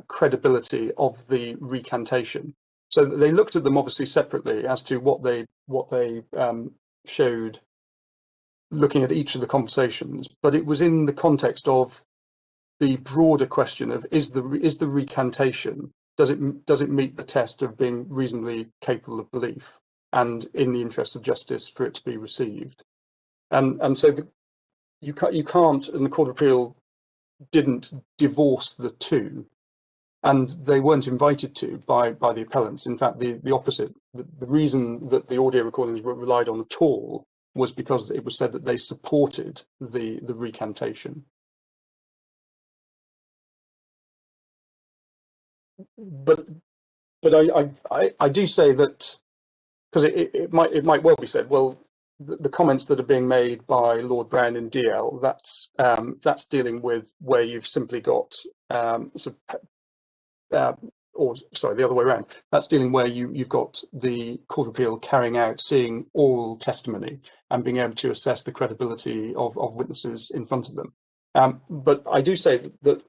credibility of the recantation. So they looked at them obviously separately as to what they showed, looking at each of the conversations, but it was in the context of the broader question of is the recantation, does it meet the test of being reasonably capable of belief and in the interest of justice for it to be received, and so you can't, and the Court of Appeal didn't divorce the two, and they weren't invited to by the appellants. In fact, the opposite. The reason that the audio recordings were relied on at all was because it was said that they supported the recantation. But I do say that, because it might well be said, well, the comments that are being made by Lord Brown in DL, that's dealing with where you've simply got or sorry, the other way around. That's dealing where you've got the Court of Appeal seeing oral testimony and being able to assess the credibility of witnesses in front of them. But I do say that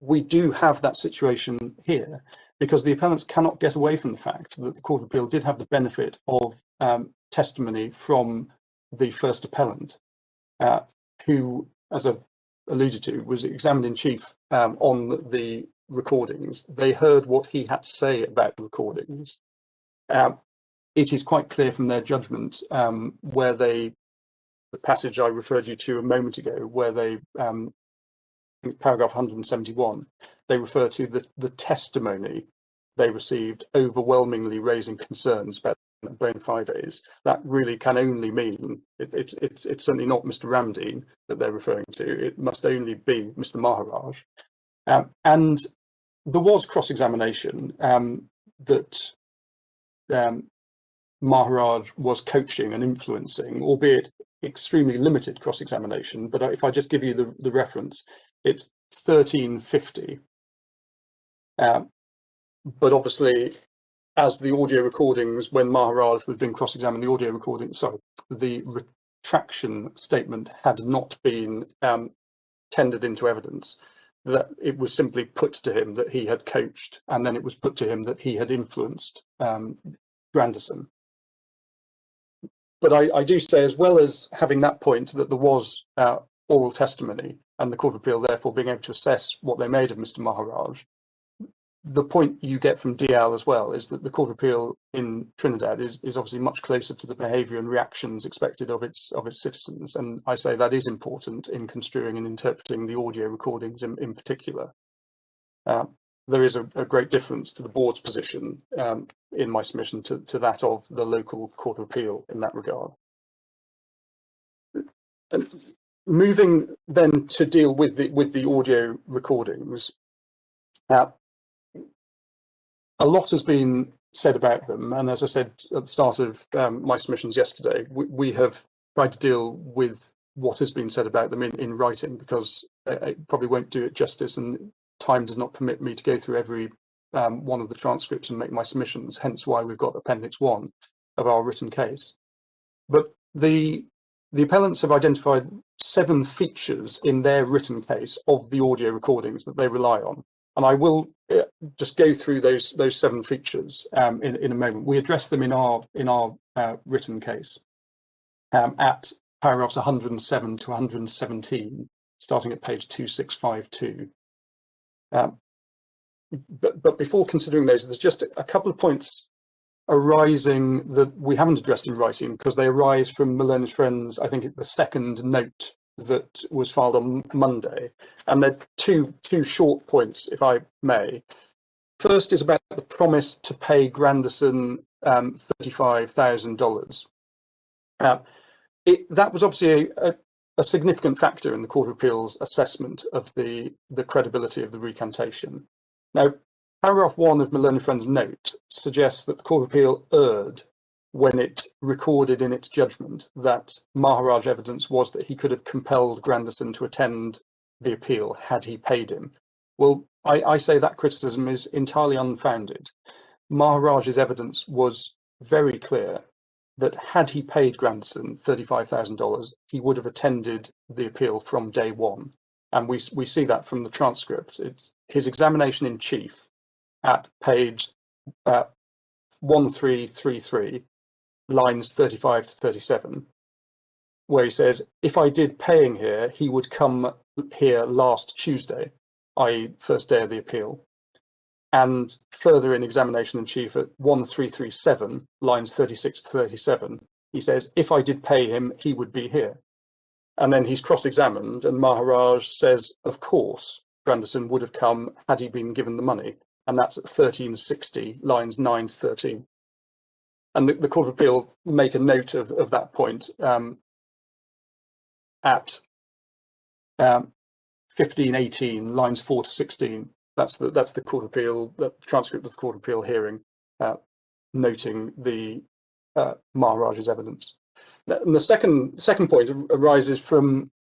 we do have that situation here, because the appellants cannot get away from the fact that the Court of Appeal did have the benefit of testimony from the first appellant, who, as I alluded to, was examined in chief on the recordings. They heard what he had to say about the recordings. It is quite clear from their judgment where the passage I referred you to a moment ago, where they, paragraph 171, they refer to the testimony they received overwhelmingly raising concerns about bona fides. That really can only mean, it's certainly not Mr. Ramdeen that they're referring to, it must only be Mr. Maharaj. And there was cross-examination that Maharaj was coaching and influencing, albeit extremely limited cross-examination. But if I just give you the reference, it's 1350. But obviously, as the audio recordings, when Maharaj was being cross-examined, the audio recording, sorry, the retraction statement had not been tendered into evidence. That it was simply put to him that he had coached, and then it was put to him that he had influenced Grandison. But I do say, as well as having that point, that there was oral testimony, and the Court of Appeal therefore being able to assess what they made of Mr. Maharaj. The point you get from DL as well is that the Court of Appeal in Trinidad is obviously much closer to the behaviour and reactions expected of its citizens, and I say that is important in construing and interpreting the audio recordings in particular. There is a great difference to the board's position in my submission to that of the local Court of Appeal in that regard. And moving then to deal with the audio recordings. A lot has been said about them, and as I said at the start of my submissions yesterday, we have tried to deal with what has been said about them in writing, because it probably won't do it justice, and time does not permit me to go through every one of the transcripts and make my submissions, hence why we've got Appendix 1 of our written case. But the appellants have identified 7 features in their written case of the audio recordings that they rely on. And I will just go through those 7 features in a moment. We address them in our written case at paragraphs 107 to 117, starting at page 2652. But before considering those, there's just a couple of points arising that we haven't addressed in writing, because they arise from my learned friends, I think, the second note that was filed on Monday, and they're two short points, if I may. First is about the promise to pay Grandison $35,000. That was obviously a significant factor in the Court of Appeal's assessment of the credibility of the recantation. Now, paragraph 1 of my learned friend's note suggests that the Court of Appeal erred when it recorded in its judgment that Maharaj evidence was that he could have compelled Grandison to attend the appeal had he paid him. Well, I say that criticism is entirely unfounded. Maharaj's evidence was very clear that had he paid Grandison $35,000, he would have attended the appeal from day one. And we see that from the transcript. It's his examination in chief at page 1333, lines 35 to 37, where he says, if I did paying here, he would come here last Tuesday, i.e. first day of the appeal. And further in examination in chief at 1337, lines 36 to 37, he says, if I did pay him, he would be here. And then he's cross-examined, and Maharaj says, of course, Grandison would have come had he been given the money. And that's at 1360, lines 9 to 13. And the Court of Appeal make a note of that point at 1518, lines 4 to 16. That's the Court of Appeal, the transcript of the Court of Appeal hearing, noting the Maharaj's evidence. And the second point arises from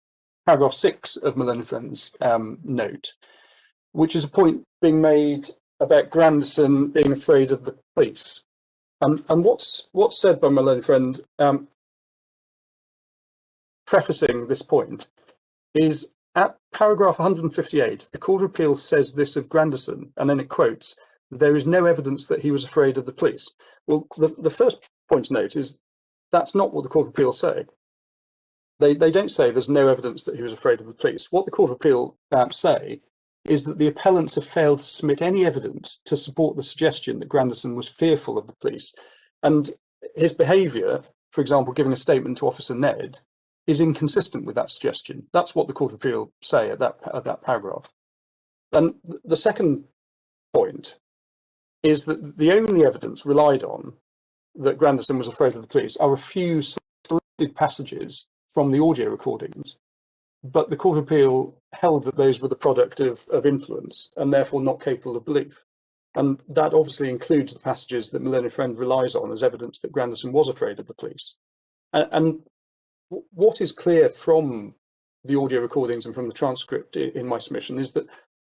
paragraph 6 of my learned friend's note, which is a point being made about Grandison being afraid of the police. And what's said by my learned friend, prefacing this point, is at paragraph 158, the Court of Appeal says this of Grandison, and then it quotes, there is no evidence that he was afraid of the police. Well, the first point to note is that's not what the Court of Appeal say. They don't say there's no evidence that he was afraid of the police. What the Court of Appeal say is that the appellants have failed to submit any evidence to support the suggestion that Grandison was fearful of the police. And his behaviour, for example, giving a statement to Officer Ned, is inconsistent with that suggestion. That's what the Court of Appeal say at that paragraph. And the second point is that the only evidence relied on that Grandison was afraid of the police are a few selected passages from the audio recordings. But the Court of Appeal held that those were the product of influence and therefore not capable of belief. And that obviously includes the passages that my learned friend relies on as evidence that Grandison was afraid of the police. And what is clear from the audio recordings and from the transcript in my submission is that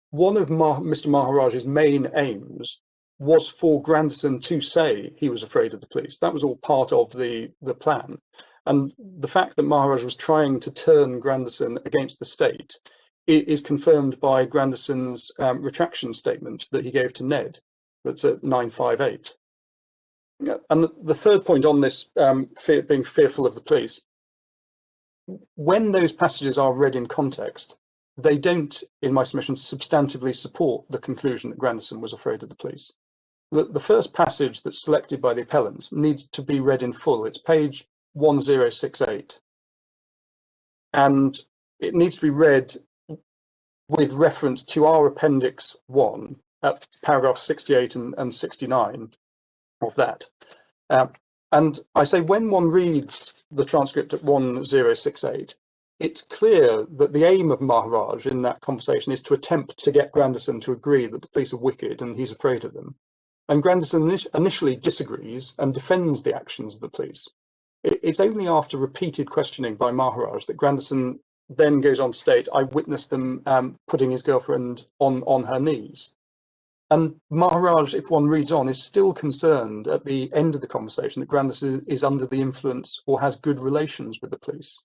one of Mr. Maharaj's main aims was for Grandison to say he was afraid of the police. That was all part of the plan. And the fact that Maharaj was trying to turn Grandison against the state is confirmed by Grandison's retraction statement that he gave to Ned. That's at 958. And the third point on this being fearful of the police, when those passages are read in context, they don't, in my submission, substantively support the conclusion that Grandison was afraid of the police. The first passage that's selected by the appellants needs to be read in full. It's page 1068. And it needs to be read with reference to our Appendix 1 at paragraph 68 and 69 of that. And I say when one reads the transcript at 1068, it's clear that the aim of Maharaj in that conversation is to attempt to get Grandison to agree that the police are wicked and he's afraid of them. And Grandison initially disagrees and defends the actions of the police. It's only after repeated questioning by Maharaj that Grandison then goes on to state, I witnessed them putting his girlfriend on her knees. And Maharaj, if one reads on, is still concerned at the end of the conversation that Grandison is under the influence or has good relations with the police.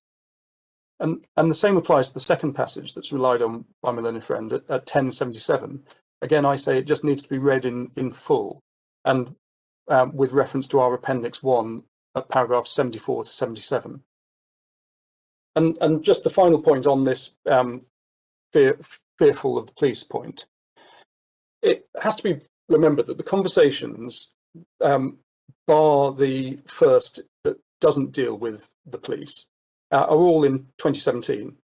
And the same applies to the second passage that's relied on by my learned friend at 1077. Again, I say it just needs to be read in full and with reference to our Appendix 1 at paragraphs 74 to 77. And just the final point on this fearful of the police point, it has to be remembered that the conversations, bar the first that doesn't deal with the police, are all in 2017.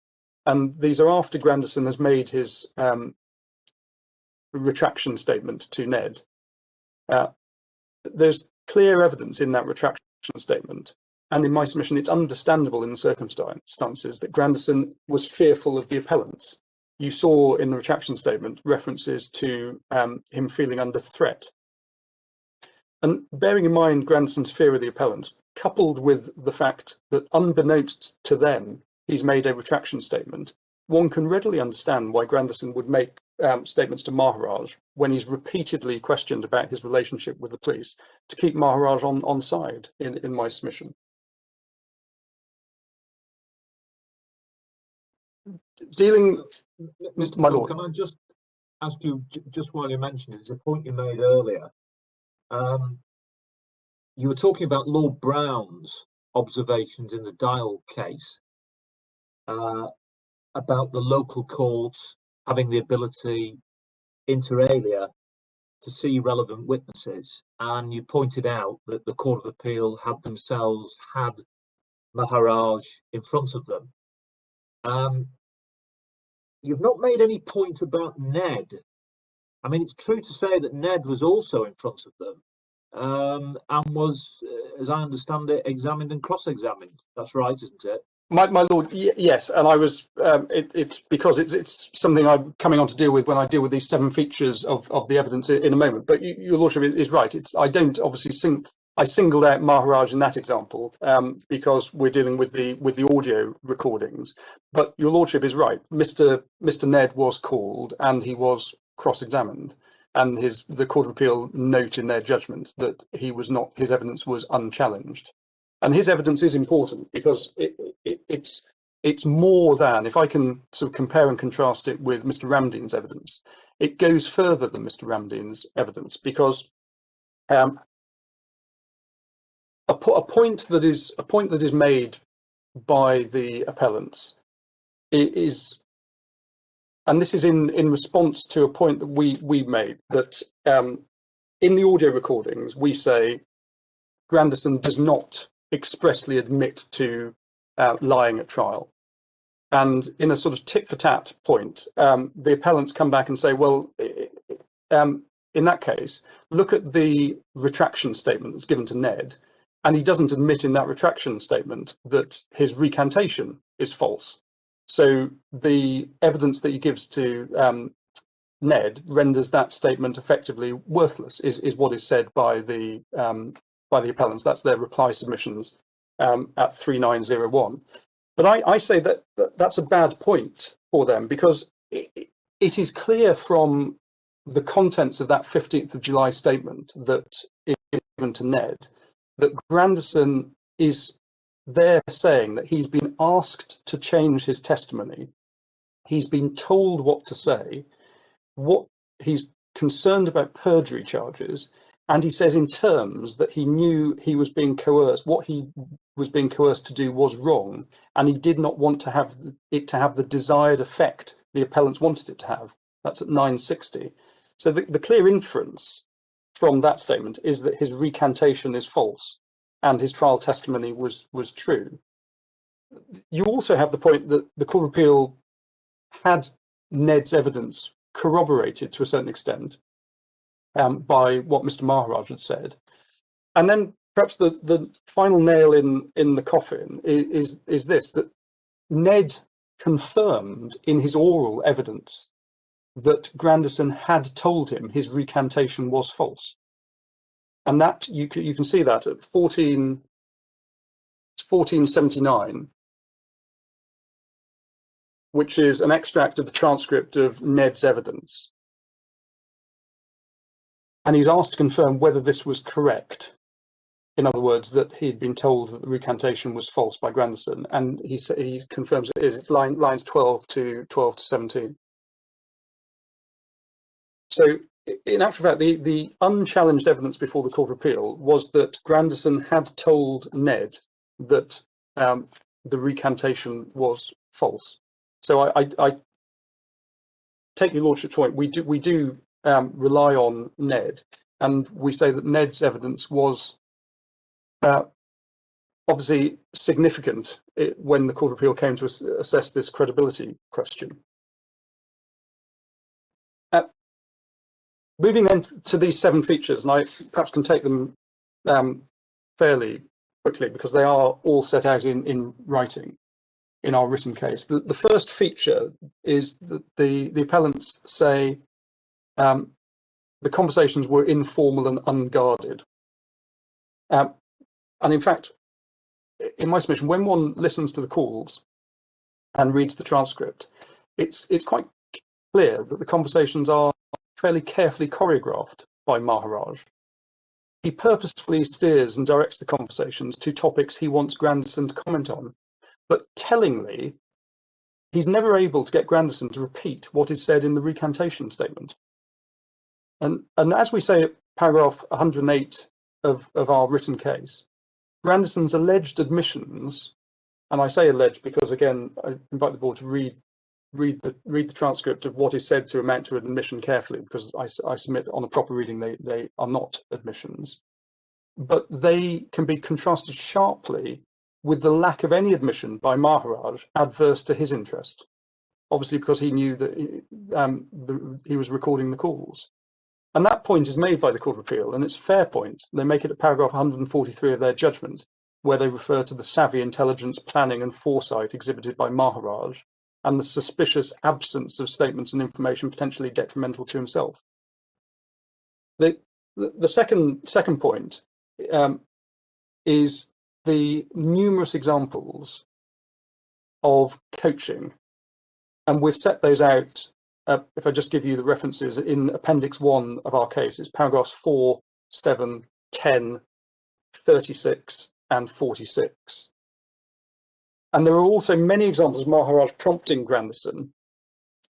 And these are after Grandison has made his retraction statement to Ned. There's clear evidence in that retraction statement, and in my submission, it's understandable in the circumstances that Grandison was fearful of the appellants. You saw in the retraction statement references to him feeling under threat. And bearing in mind Grandison's fear of the appellants, coupled with the fact that unbeknownst to them, he's made a retraction statement, one can readily understand why Grandison would make statements to Maharaj when he's repeatedly questioned about his relationship with the police to keep Maharaj on side in my submission. Dealing, Mr. my Phil, lord. can I just ask you, just while you mentioned it, it's a point you made earlier. You were talking about Lord Brown's observations in the Dial case about the local courts having the ability, inter alia, to see relevant witnesses, and you pointed out that the Court of Appeal had themselves had Maharaj in front of them. You've not made any point about Ned. I mean, it's true to say that Ned was also in front of them and was, as I understand it, examined and cross-examined. That's right, isn't it? My lord, yes, and I was. It's because it's something I'm coming on to deal with when I deal with these 7 features of the evidence in a moment. But your lordship is right. I don't obviously I singled out Maharaj in that example because we're dealing with the audio recordings. But your lordship is right. Mr. Ned was called and he was cross-examined, and the Court of Appeal note in their judgment that his evidence was unchallenged. And his evidence is important because it's more than, if I can sort of compare and contrast it with Mr. Ramdeen's evidence, it goes further than Mr. Ramdeen's evidence because a point that is made by the appellants is, and this is in response to a point that we made, that in the audio recordings we say Grandison does not expressly admit to lying at trial. And in a sort of tit for tat point, the appellants come back and say, well, in that case, look at the retraction statement that's given to Ned, and he doesn't admit in that retraction statement that his recantation is false. So the evidence that he gives to Ned renders that statement effectively worthless, is what is said by the appellants. That's their reply submissions at 3901. But I say that's a bad point for them because it is clear from the contents of that 15th of July statement that is given to Ned that Grandison is there saying that he's been asked to change his testimony. He's been told what to say, what he's concerned about perjury charges, and he says in terms that he knew he was being coerced, what he was being coerced to do was wrong, and he did not want to have it to have the desired effect the appellants wanted it to have. That's at 960. So the clear inference from that statement is that his recantation is false and his trial testimony was true. You also have the point that the Court of Appeal had Ned's evidence corroborated to a certain extent by what Mr. Maharaj had said. And then perhaps the final nail in the coffin is this, that Ned confirmed in his oral evidence that Grandison had told him his recantation was false. And that you can see that at 1479, which is an extract of the transcript of Ned's evidence. And he's asked to confirm whether this was correct. In other words, that he'd been told that the recantation was false by Grandison, and he confirms it is. It's lines 12 to 17. So, in actual fact, the unchallenged evidence before the Court of Appeal was that Grandison had told Ned that the recantation was false. So I take your lordship's point. We do rely on Ned, and we say that Ned's evidence was obviously significant when the Court of Appeal came to assess this credibility question. Moving then to these 7 features, and I perhaps can take them fairly quickly because they are all set out in writing in our written case. The first feature is that the appellants say the conversations were informal and unguarded. And in fact, in my submission, when one listens to the calls and reads the transcript, it's quite clear that the conversations are fairly carefully choreographed by Maharaj. He purposefully steers and directs the conversations to topics he wants Grandison to comment on, but tellingly, he's never able to get Grandison to repeat what is said in the recantation statement. And as we say at paragraph 108 of our written case, Grandison's alleged admissions, and I say alleged because, again, I invite the board to read the transcript of what is said to amount to an admission carefully, because I submit on a proper reading they are not admissions, but they can be contrasted sharply with the lack of any admission by Maharaj adverse to his interest, obviously because he knew that he was recording the calls. And that point is made by the Court of Appeal, and it's a fair point. They make it at paragraph 143 of their judgment, where they refer to the savvy intelligence, planning and foresight exhibited by Maharaj, and the suspicious absence of statements and information potentially detrimental to himself. The second point is the numerous examples of coaching, and we've set those out. If I just give you the references in Appendix 1 of our case, it's paragraphs 4, 7, 10, 36, and 46. And there are also many examples of Maharaj prompting Grandison.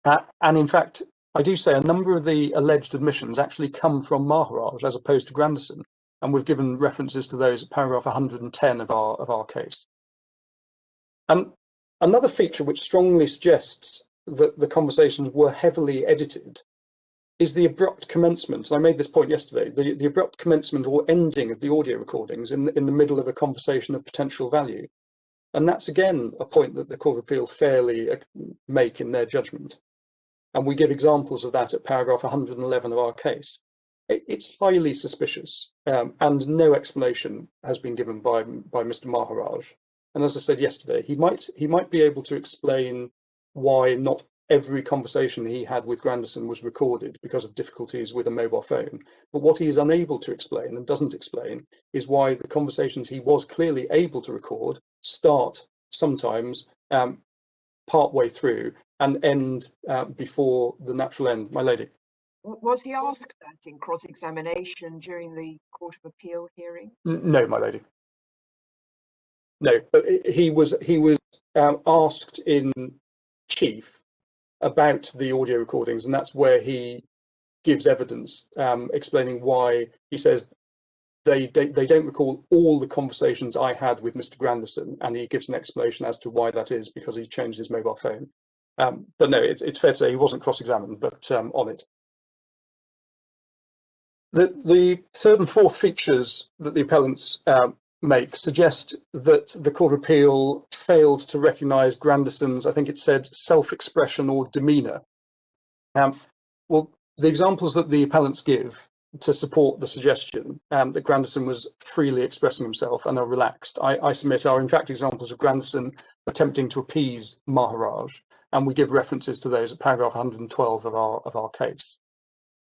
And in fact, I do say a number of the alleged admissions actually come from Maharaj as opposed to Grandison. And we've given references to those at paragraph 110 of our case. And another feature which strongly suggests that the conversations were heavily edited is the abrupt commencement. And I made this point yesterday, the abrupt commencement or ending of the audio recordings in the middle of a conversation of potential value. And that's, again, a point that the Court of Appeal fairly make in their judgment. And we give examples of that at paragraph 111 of our case. It's highly suspicious, and no explanation has been given by Mr. Maharaj. And as I said yesterday, he might be able to explain why not every conversation he had with Grandison was recorded because of difficulties with a mobile phone. But what he is unable to explain and doesn't explain is why the conversations he was clearly able to record start sometimes part way through and end before the natural end. My lady. Was he asked that in cross-examination during the Court of Appeal hearing? No, my lady. No, but he was asked in chief about the audio recordings, and that's where he gives evidence explaining why he says they don't recall all the conversations I had with Mr. Grandison, and he gives an explanation as to why that is, because he changed his mobile phone. But no, it's fair to say he wasn't cross-examined, but on it. The third and fourth features that the appellants make suggest that the Court of Appeal failed to recognise Grandison's, I think it said, self-expression or demeanour. Well, the examples that the appellants give to support the suggestion that Grandison was freely expressing himself and are relaxed, I submit are in fact examples of Grandison attempting to appease Maharaj, and we give references to those at paragraph 112 of our case.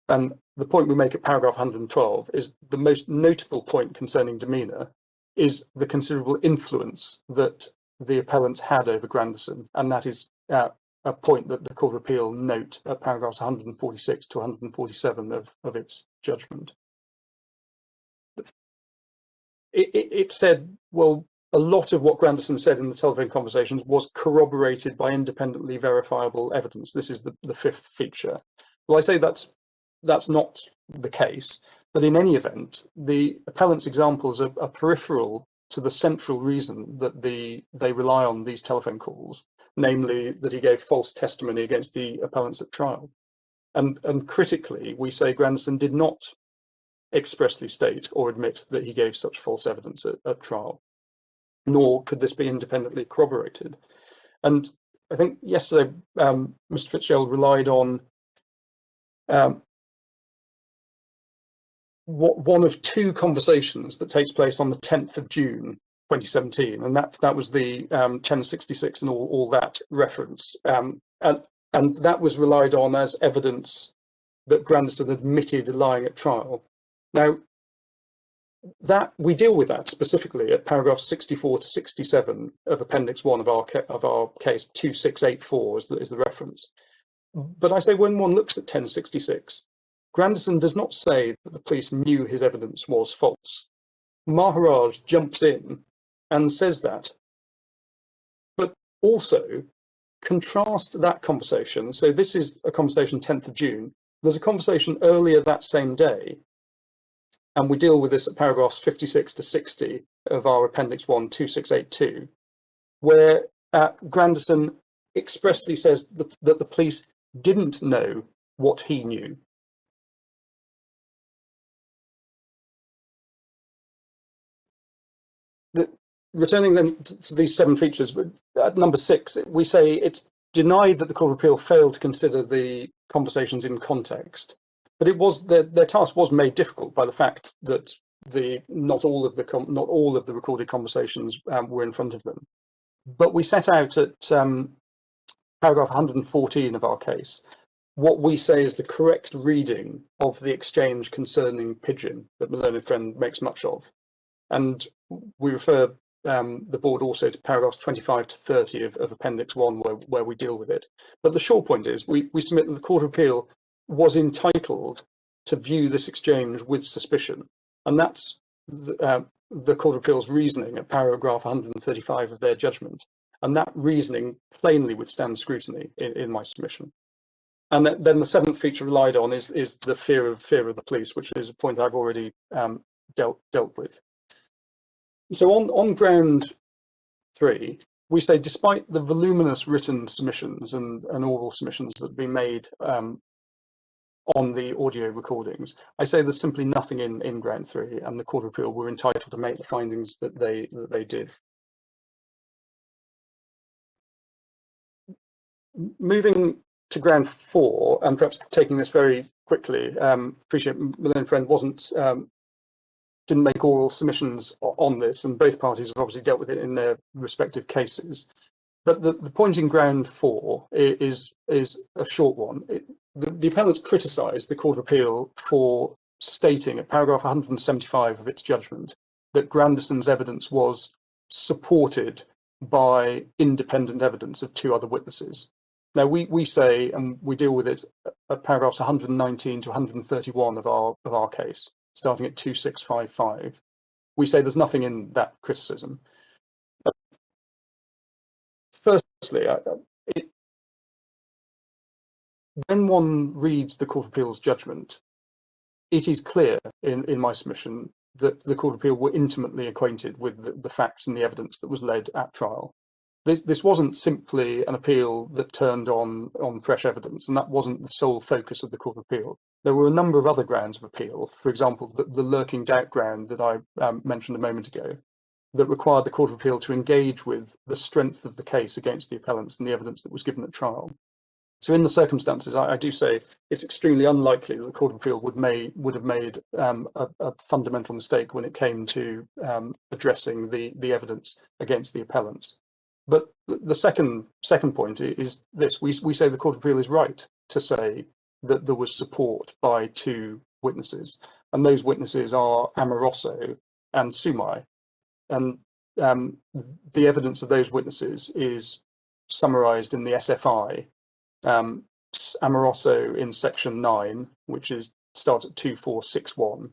And the point we make at paragraph 112 is the most notable point concerning demeanour is the considerable influence that the appellants had over Grandison, and that is a point that the Court of Appeal note at paragraphs 146 to 147 of its judgment. It said, well, a lot of what Grandison said in the telephone conversations was corroborated by independently verifiable evidence. This is the fifth feature. Well, I say that's not the case, but in any event, the appellant's examples are peripheral to the central reason that they rely on these telephone calls, namely that he gave false testimony against the appellants at trial. And critically, we say Grandison did not expressly state or admit that he gave such false evidence at trial, nor could this be independently corroborated. And I think yesterday, Mr. Fitzgerald relied on one of two conversations that takes place on the 10th of June 2017, and that was the 1066 and all that reference, and that was relied on as evidence that Grandison admitted lying at trial. Now, that we deal with that specifically at paragraphs 64 to 67 of Appendix 1 of our case 2684 is the reference. But I say when one looks at 1066, Grandison does not say that the police knew his evidence was false. Maharaj jumps in and says that. But also contrast that conversation. So this is a conversation 10th of June. There's a conversation earlier that same day, and we deal with this at paragraphs 56 to 60 of our Appendix 1, 2682, where Grandison expressly says that the police didn't know what he knew. Returning then to these 7 features, at number 6, we say it's denied that the Court of Appeal failed to consider the conversations in context, but it was their task was made difficult by the fact that not all of the recorded conversations were in front of them. But we set out at paragraph 114 of our case what we say is the correct reading of the exchange concerning Pigeon that my learned friend makes much of, and we refer the board also to paragraphs 25 to 30 of Appendix 1 where we deal with it. But the short point is we submit that the Court of Appeal was entitled to view this exchange with suspicion, and that's the Court of Appeal's reasoning at paragraph 135 of their judgment, and that reasoning plainly withstands scrutiny in my submission. And then the 7th feature relied on is the fear of the police, which is a point I've already dealt with. So on ground 3, we say despite the voluminous written submissions and oral submissions that have been made on the audio recordings, I say there's simply nothing in ground 3, and the Court of Appeal were entitled to make the findings that they did. Moving to ground 4, and perhaps taking this very quickly, appreciate my learned friend didn't make oral submissions on this, and both parties have obviously dealt with it in their respective cases. But the point in ground 4 is a short one. The appellants criticised the Court of Appeal for stating at paragraph 175 of its judgment that Grandison's evidence was supported by independent evidence of 2 other witnesses. Now we say, and we deal with it at paragraphs 119 to 131 of our case, starting at 2655, we say there's nothing in that criticism. Firstly, when one reads the Court of Appeal's judgment, it is clear in my submission that the Court of Appeal were intimately acquainted with the facts and the evidence that was led at trial. This wasn't simply an appeal that turned on fresh evidence, and that wasn't the sole focus of the Court of Appeal. There were a number of other grounds of appeal, for example, the lurking doubt ground that I mentioned a moment ago, that required the Court of Appeal to engage with the strength of the case against the appellants and the evidence that was given at trial. So in the circumstances, I do say it's extremely unlikely that the Court of Appeal would have made a fundamental mistake when it came to addressing the evidence against the appellants. But the second point is this: we say the Court of Appeal is right to say that there was support by 2 witnesses, and those witnesses are Amoroso and Sumai, and the evidence of those witnesses is summarised in the SFI. Amoroso in section 9, which starts at 2461,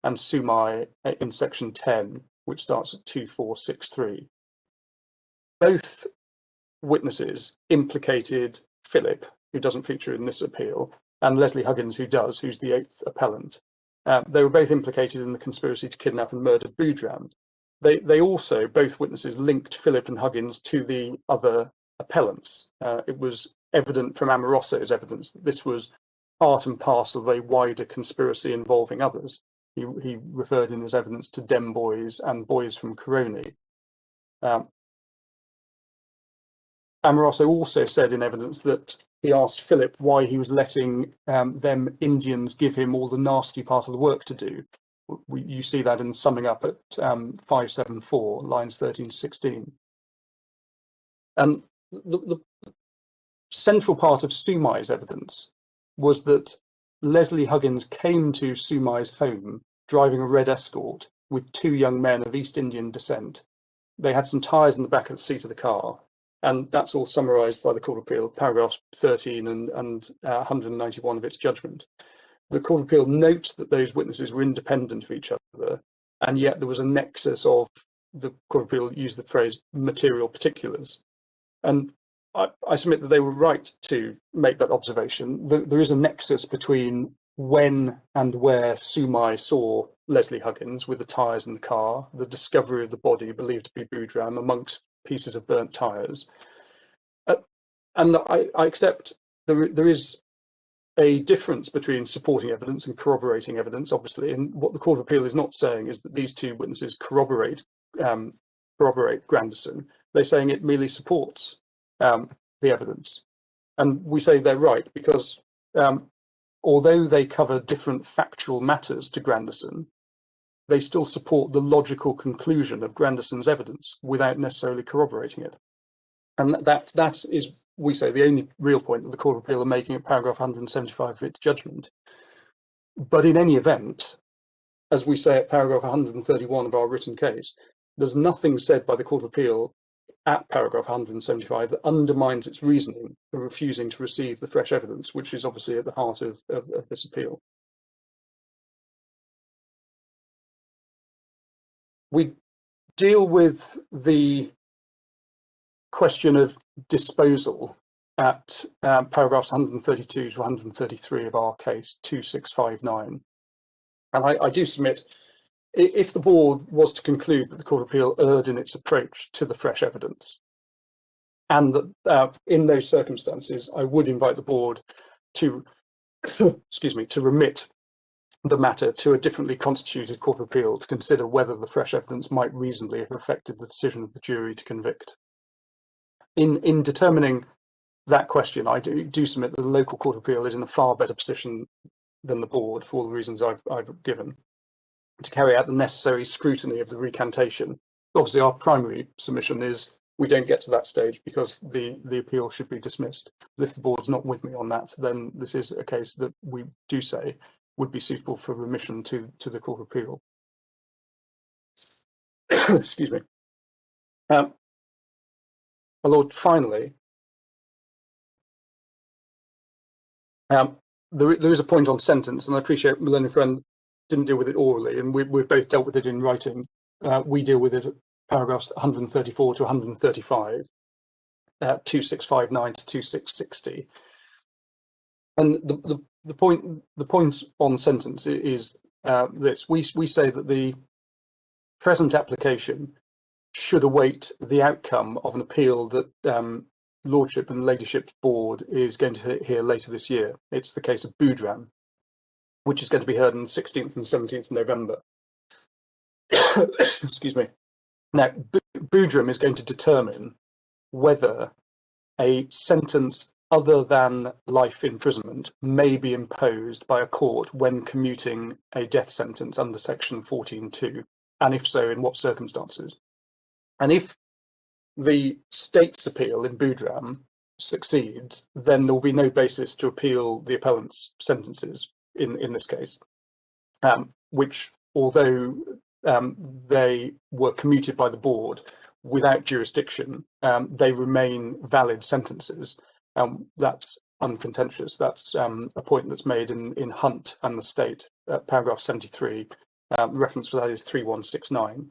and Sumai in section 10, which starts at 2463. Both witnesses implicated Philip, who doesn't feature in this appeal, and Leslie Huggins, who's the 8th appellant. They were both implicated in the conspiracy to kidnap and murder Boudram. They also, both witnesses, linked Philip and Huggins to the other appellants. It was evident from Amoroso's evidence that this was part and parcel of a wider conspiracy involving others. He referred in his evidence to Dem boys and boys from Coroni. Amoroso also said in evidence that he asked Philip why he was letting them Indians give him all the nasty part of the work to do. You see that in summing up at 574, lines 13 to 16. And the central part of Sumai's evidence was that Leslie Huggins came to Sumai's home driving a red Escort with 2 young men of East Indian descent. They had some tyres in the back of the seat of the car. And that's all summarised by the Court of Appeal, paragraphs 13 and 191 of its judgment. The Court of Appeal notes that those witnesses were independent of each other, and yet there was a nexus of, the Court of Appeal used the phrase material particulars. And I submit that they were right to make that observation. There is a nexus between when and where Sumai saw Leslie Huggins with the tyres in the car, the discovery of the body believed to be Boudram amongst pieces of burnt tyres. And I accept there is a difference between supporting evidence and corroborating evidence, obviously. And what the Court of Appeal is not saying is that these two witnesses corroborate Grandison. They're saying it merely supports the evidence. And we say they're right because although they cover different factual matters to Grandison, they still support the logical conclusion of Grandison's evidence without necessarily corroborating it. And that is, we say, the only real point that the Court of Appeal are making at paragraph 175 of its judgment. But in any event, as we say at paragraph 131 of our written case, there's nothing said by the Court of Appeal at paragraph 175 that undermines its reasoning for refusing to receive the fresh evidence, which is obviously at the heart of this appeal. We deal with the question of disposal at paragraphs 132 to 133 of our case 2659. And I do submit, if the board was to conclude that the Court of Appeal erred in its approach to the fresh evidence, and that in those circumstances, I would invite the board to, excuse me, to remit the matter to a differently constituted Court of Appeal to consider whether the fresh evidence might reasonably have affected the decision of the jury to convict. In determining that question, I do submit that the local Court of Appeal is in a far better position than the board, for all the reasons I've given, to carry out the necessary scrutiny of the recantation. Obviously, our primary submission is we don't get to that stage because the appeal should be dismissed. But if the board's not with me on that, then this is a case that we do say would be suitable for remission to the Court of Appeal. Excuse me. My Lord, finally, there is a point on sentence, and I appreciate my learned friend didn't deal with it orally, and we've both dealt with it in writing. We deal with it at paragraphs 134 to 135, 2659 to 2660. And the point on sentence is this: we say that the present application should await the outcome of an appeal that Lordship and Ladyship's board is going to hear later this year. It's the case of Boudram, which is going to be heard on the 16th and 17th of November. Excuse me. Now, Boudram is going to determine whether a sentence other than life imprisonment may be imposed by a court when commuting a death sentence under section 14.2, and if so, in what circumstances. And if the state's appeal in Boudram succeeds, then there will be no basis to appeal the appellant's sentences in this case, which, although they were commuted by the board without jurisdiction, they remain valid sentences. That's uncontentious. That's a point that's made in Hunt and the State, paragraph 73. Reference for that is 3169.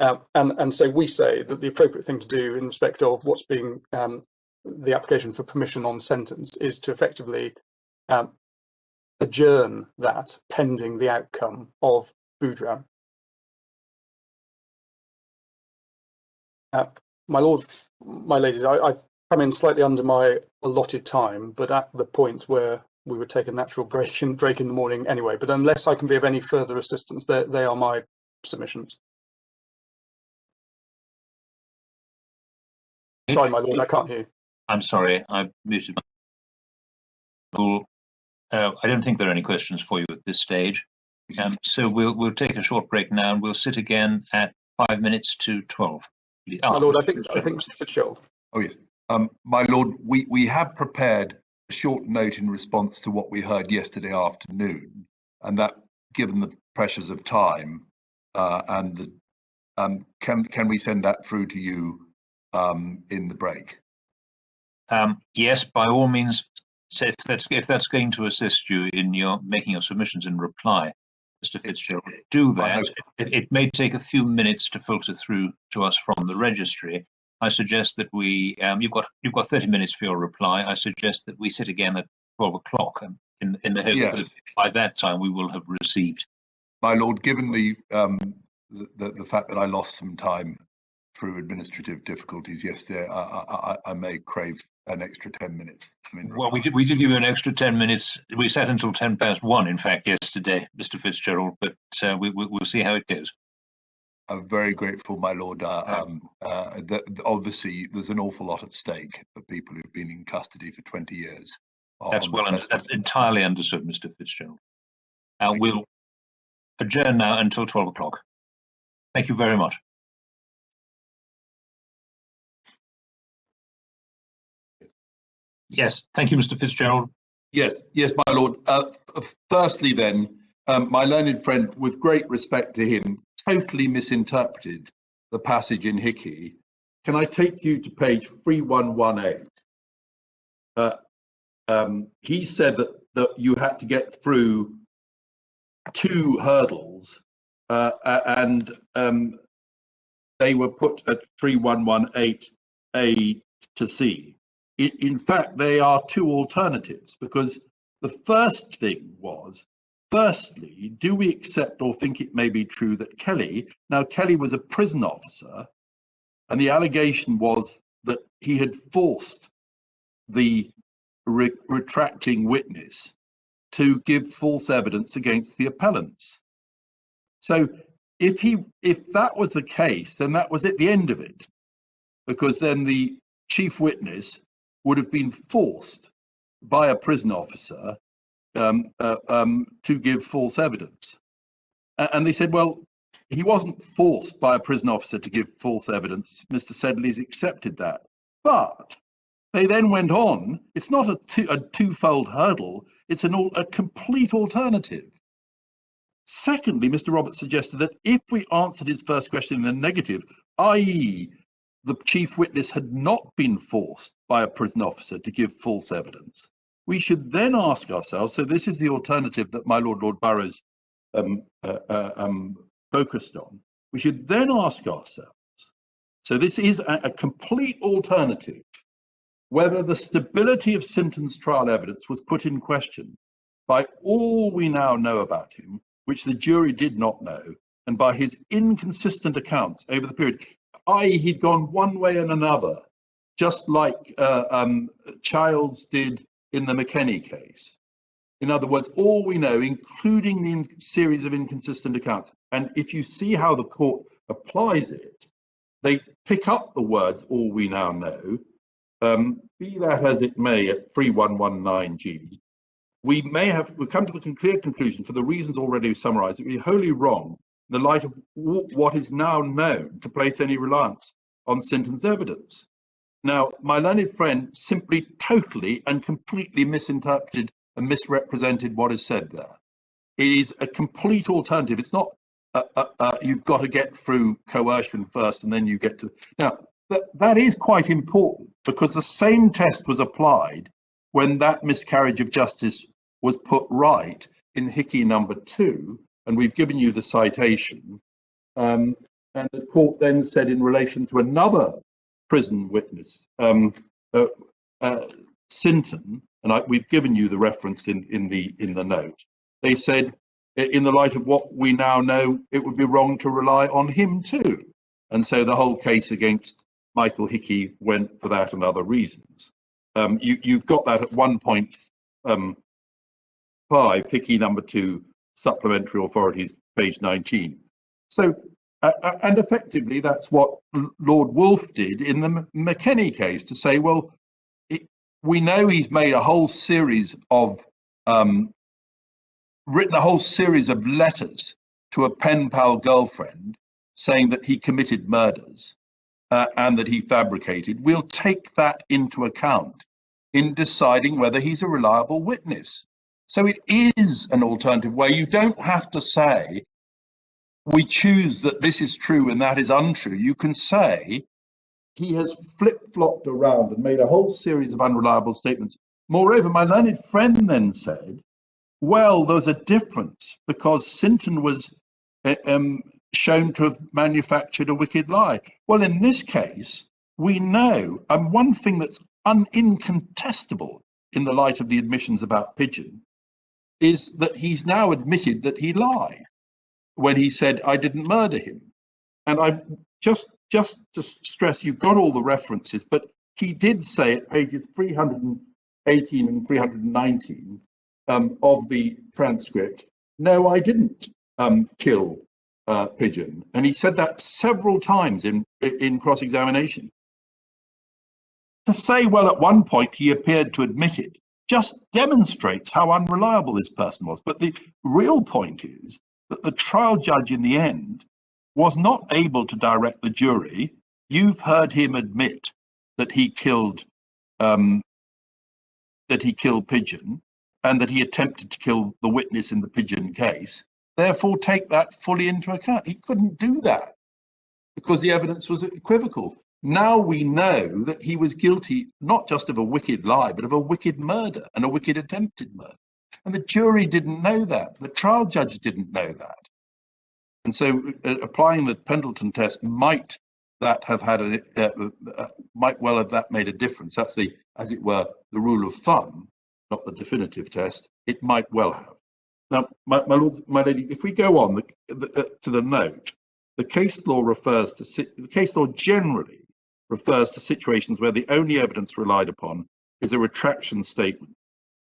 And so we say that the appropriate thing to do in respect of what's being the application for permission on sentence is to effectively adjourn that pending the outcome of Boudram. My lords, my ladies, I've come in slightly under my allotted time, but at the point where we would take a natural break in the morning anyway. But unless I can be of any further assistance, they are my submissions. Sorry, my lord, I can't hear you. I'm sorry, I muted. I don't think there are any questions for you at this stage. So we'll take a short break now, and we'll sit again at 5 minutes to 12. My lord, I think Mr. Fitzgerald. Oh yes, my lord, we have prepared a short note in response to what we heard yesterday afternoon, and that, given the pressures of time, and the can we send that through to you in the break? Yes, by all means. So if that's going to assist you in your making your submissions in reply, Mr. Fitzgerald, do that. It may take a few minutes to filter through to us from the registry. I suggest that we you've got 30 minutes for your reply. I suggest that we sit again at 12 o'clock, in the hope that by that time we will have received. My lord, given the fact that I lost some time through administrative difficulties yesterday, I may crave an extra 10 minutes. Well, we did give you an extra 10 minutes. We sat until 1:10, in fact, yesterday, Mr. Fitzgerald, but we'll see how it goes. I'm very grateful, my lord. Obviously, there's an awful lot at stake for people who've been in custody for 20 years. That's that's entirely understood, Mr. Fitzgerald. We'll adjourn now until 12 o'clock. Thank you very much. Yes, thank you, Mr. Fitzgerald. Yes, my lord. Firstly, then, my learned friend, with great respect to him, totally misinterpreted the passage in Hickey. Can I take you to page 3118? He said that you had to get through 2 hurdles, and they were put at 3118A to C. In fact, they are 2 alternatives, because the first thing was, firstly, do we accept or think it may be true that Kelly was a prison officer, and the allegation was that he had forced the retracting witness to give false evidence against the appellants. So if that was the case, then that was at the end of it, because then the chief witness would have been forced by a prison officer to give false evidence. And they said, well, he wasn't forced by a prison officer to give false evidence. Mr. Sedley's accepted that. But they then went on. It's not a twofold hurdle. It's a complete alternative. Secondly, Mr. Roberts suggested that if we answered his first question in the negative, i.e., the chief witness had not been forced by a prison officer to give false evidence, we should then ask ourselves, so this is the alternative that my Lord Burroughs focused on, we should then ask ourselves, so this is a complete alternative, whether the stability of Sinton's trial evidence was put in question by all we now know about him, which the jury did not know, and by his inconsistent accounts over the period, i.e. he'd gone one way and another, just like Childs did in the McKenney case. In other words, all we know, including the series of inconsistent accounts, and if you see how the court applies it, they pick up the words all we now know, be that as it may at 3119G, we come to the clear conclusion, for the reasons already summarised, it would be wholly wrong in the light of what is now known to place any reliance on Sinton's evidence. Now, my learned friend simply totally and completely misinterpreted and misrepresented what is said there. It is a complete alternative. It's not you've got to get through coercion first and then you get to... Now, that is quite important, because the same test was applied when that miscarriage of justice was put right in Hickey number 2, and we've given you the citation. And the court then said, in relation to another prison witness, Sinton, and we've given you the reference in the note. They said, in the light of what we now know, it would be wrong to rely on him too. And so the whole case against Michael Hickey went for that and other reasons. You've got that at 1.5, Hickey number 2, supplementary authorities, page 19. So, and effectively, that's what Lord Wolfe did in the McKenney case, to say, well, we know he's made a whole series of, written a whole series of letters to a pen pal girlfriend saying that he committed murders and that he fabricated. We'll take that into account in deciding whether he's a reliable witness. So it is an alternative way. You don't have to say, we choose that this is true and that is untrue. You can say, he has flip-flopped around and made a whole series of unreliable statements. Moreover, my learned friend then said, well, there's a difference because Sinton was shown to have manufactured a wicked lie. Well, in this case, we know, and one thing that's incontestable in the light of the admissions about Pigeon is that he's now admitted that he lied when he said, I didn't murder him. And I just to stress, you've got all the references, but he did say at pages 318 and 319 of the transcript, no, I didn't kill Pigeon. And he said that several times in cross-examination. To say, well, at one point he appeared to admit it, just demonstrates how unreliable this person was. But the real point is that the trial judge in the end was not able to direct the jury. You've heard him admit that he killed Pigeon and that he attempted to kill the witness in the Pigeon case. Therefore, take that fully into account. He couldn't do that because the evidence was equivocal. Now we know that he was guilty not just of a wicked lie, but of a wicked murder and a wicked attempted murder. And the jury didn't know that. The trial judge didn't know that. And so applying the Pendleton test might well have that made a difference. That's the, as it were, the rule of thumb, not the definitive test. It might well have. Now, my lords, my lady, if we go on to the note, the case law generally refers to situations where the only evidence relied upon is a retraction statement,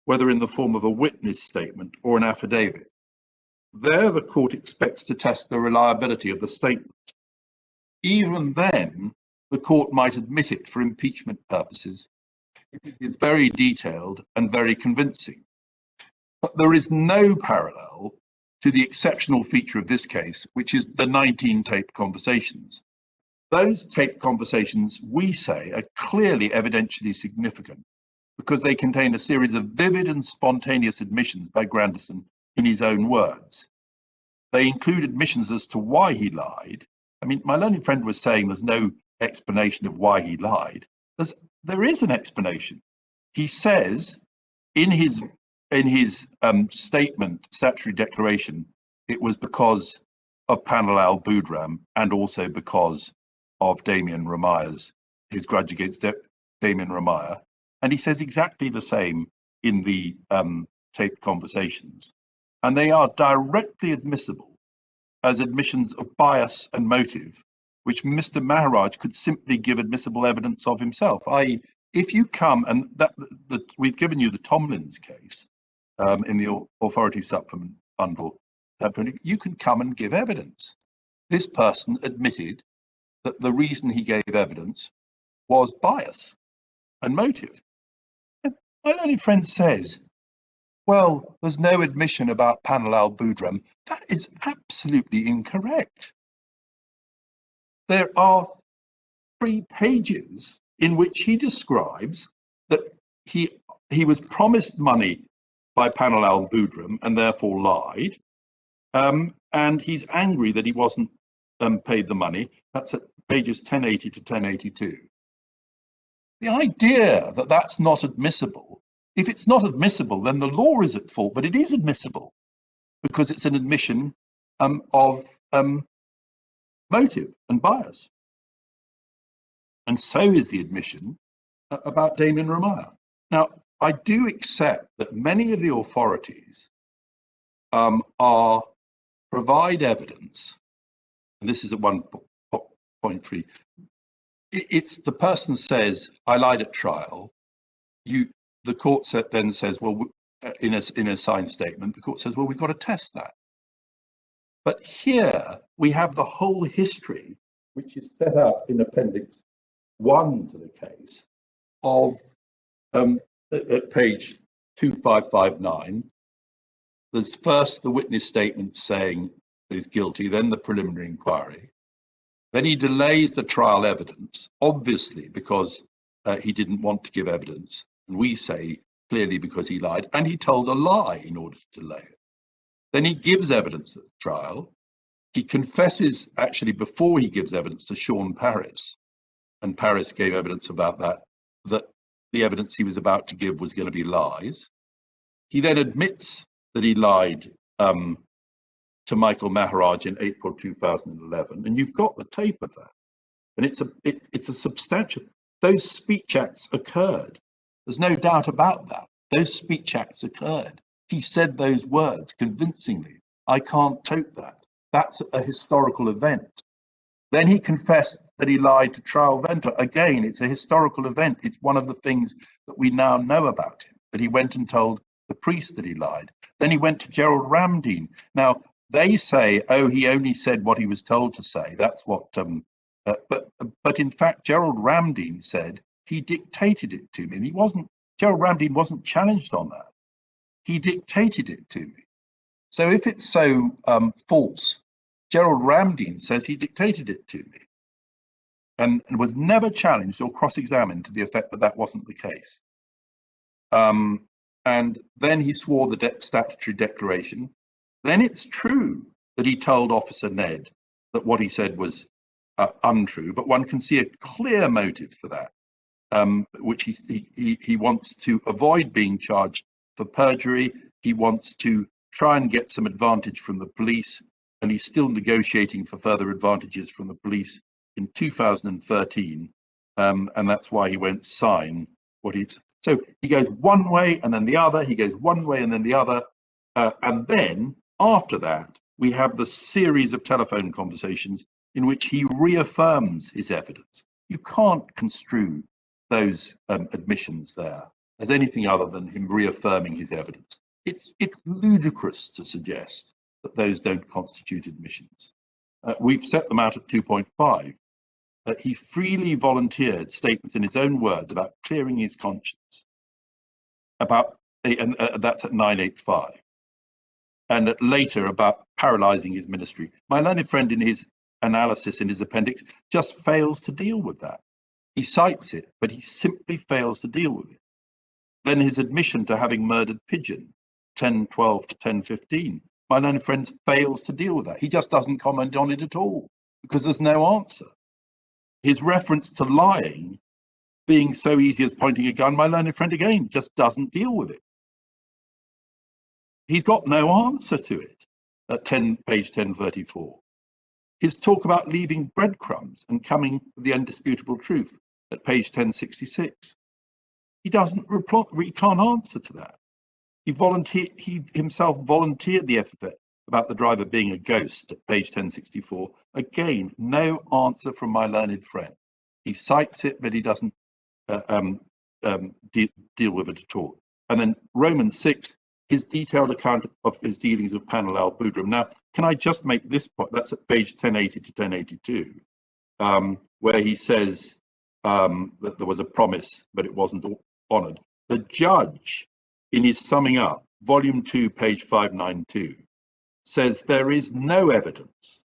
whether in the form of a witness statement or an affidavit. There, the court expects to test the reliability of the statement. Even then, the court might admit it for impeachment purposes if it is very detailed and very convincing. But there is no parallel to the exceptional feature of this case, which is the 19 taped conversations. Those taped conversations, we say, are clearly evidentially significant because they contain a series of vivid and spontaneous admissions by Grandison in his own words. They include admissions as to why he lied. I mean, my learned friend was saying there's no explanation of why he lied. There is an explanation. He says in his statement, statutory declaration, it was because of Panel Al Boudram and also because of Damien Ramaya's, his grudge against Damien Ramaya. And he says exactly the same in the taped conversations. And they are directly admissible as admissions of bias and motive, which Mr. Maharaj could simply give admissible evidence of himself. I.e., if you come, and we've given you the Tomlins case in the authority supplement bundle, you can come and give evidence. This person admitted that the reason he gave evidence was bias and motive. And my learned friend says, well, there's no admission about Panel Al Boudram. That is absolutely incorrect. There are 3 pages in which he describes that he was promised money by Panel Al Boudram and therefore lied. And he's angry that he wasn't paid the money. That's at pages 1080 to 1082. The idea that that's not admissible, if it's not admissible, then the law is at fault, but it is admissible because it's an admission of motive and bias. And so is the admission about Damien Ramaya. Now, I do accept that many of the authorities provide evidence, and this is at 1.3. It's the person says, I lied at trial. The court then says, well, in a signed statement, the court says, well, we've got to test that. But here we have the whole history, which is set out in Appendix 1 to the case of, at page 2559, there's first the witness statement saying he's guilty, then the preliminary inquiry. Then he delays the trial evidence, obviously because he didn't want to give evidence. And we say clearly because he lied, and he told a lie in order to delay it. Then he gives evidence at the trial. He confesses actually before he gives evidence to Sean Paris. and Paris gave evidence about that, that the evidence he was about to give was going to be lies. He then admits that he lied to Michael Maharaj in April 2011, and you've got the tape of that. And it's a substantial. Those speech acts occurred. There's no doubt about that. Those speech acts occurred. He said those words convincingly. I can't tote that. That's a historical event. Then he confessed that he lied to Trial Venter. Again, it's a historical event. It's one of the things that we now know about him, that he went and told the priest that he lied. Then he went to Gerald Ramdeen. Now, they say, oh, he only said what he was told to say. That's what, but in fact, Gerald Ramdeen said he dictated it to me. And Gerald Ramdeen wasn't challenged on that. He dictated it to me. So if it's so false, Gerald Ramdeen says he dictated it to me and was never challenged or cross-examined to the effect that that wasn't the case. And then he swore the statutory declaration. Then it's true that he told Officer Ned that what he said was untrue, but one can see a clear motive for that, which he wants to avoid being charged for perjury. He wants to try and get some advantage from the police, and he's still negotiating for further advantages from the police in 2013, and that's why he won't sign what he's. So he goes one way and then the other, he goes one way and then the other, and then after that, we have the series of telephone conversations in which he reaffirms his evidence. You can't construe those admissions there as anything other than him reaffirming his evidence. It's ludicrous to suggest that those don't constitute admissions. We've set them out at 2.5. He freely volunteered statements in his own words about clearing his conscience, and that's at 985. And later about paralyzing his ministry. My learned friend in his analysis in his appendix just fails to deal with that. He cites it, but he simply fails to deal with it. Then his admission to having murdered Pigeon, 1012 to 1015. My learned friend fails to deal with that. He just doesn't comment on it at all because there's no answer. His reference to lying being so easy as pointing a gun, my learned friend again just doesn't deal with it. He's got no answer to it at page 1034. His talk about leaving breadcrumbs and coming with the undisputable truth at page 1066. He doesn't reply, he can't answer to that. He himself volunteered the effort about the driver being a ghost at page 1064. Again, no answer from my learned friend. He cites it, but he doesn't deal with it at all. And then Romans 6, his detailed account of his dealings with Panel Al Boudram. Now, can I just make this point? That's at page 1080 to 1082, where he says that there was a promise, but it wasn't honoured. The judge, in his summing up, volume 2, page 592, says there is no evidence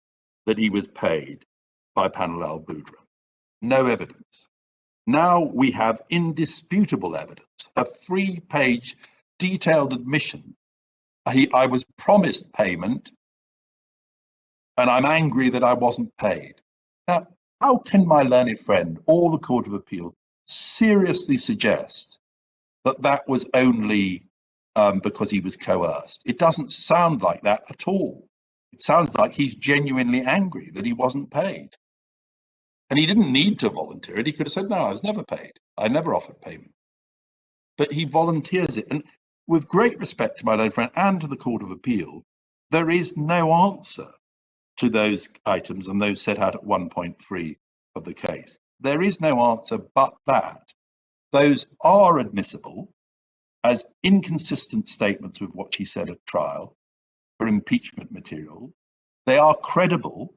that he was paid by Panel Al Boudram. No evidence. Now we have indisputable evidence, a 3-page detailed admission. I was promised payment and I'm angry that I wasn't paid. Now, how can my learned friend or the Court of Appeal seriously suggest that that was only because he was coerced? It doesn't sound like that at all. It sounds like he's genuinely angry that he wasn't paid. And he didn't need to volunteer it. He could have said, no, I was never paid. I never offered payment. But he volunteers it. And with great respect to my learned friend and to the Court of Appeal, there is no answer to those items and those set out at 1.3 of the case. There is no answer but that those are admissible as inconsistent statements with what she said at trial for impeachment material. They are credible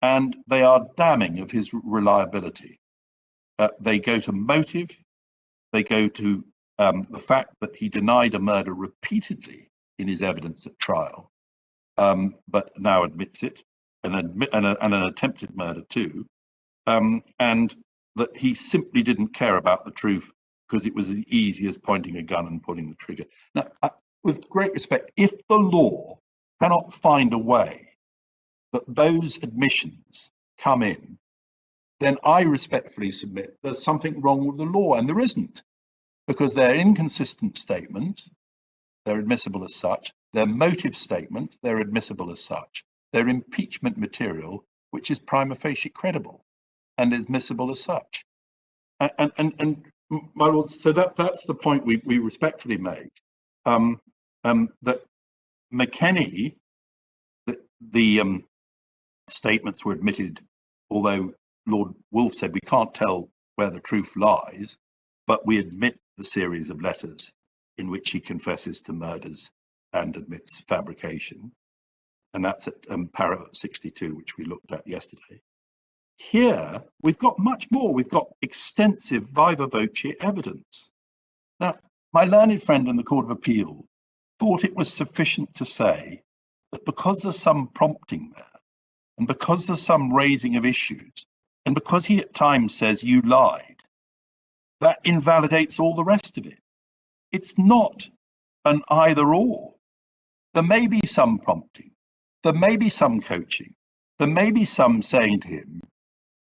and they are damning of his reliability. They go to motive, they go to the fact that he denied a murder repeatedly in his evidence at trial, but now admits it, and an attempted murder too, and that he simply didn't care about the truth because it was as easy as pointing a gun and pulling the trigger. Now, with great respect, if the law cannot find a way that those admissions come in then I respectfully submit there's something wrong with the law, and there isn't, because they're inconsistent statements, they're admissible as such, they're motive statements, they're admissible as such, they're impeachment material, which is prima facie credible and admissible as such. And my lords, so that's the point we respectfully make, that McKenney, the statements were admitted, although Lord Wolfe said we can't tell where the truth lies, but we admit the series of letters in which he confesses to murders and admits fabrication. And that's at paragraph 62, which we looked at yesterday. Here, we've got much more. We've got extensive viva voce evidence. Now, my learned friend in the Court of Appeal thought it was sufficient to say that because there's some prompting there, and because there's some raising of issues, and because he at times says you lied, that invalidates all the rest of it. It's not an either or. There may be some prompting, there may be some coaching, there may be some saying to him,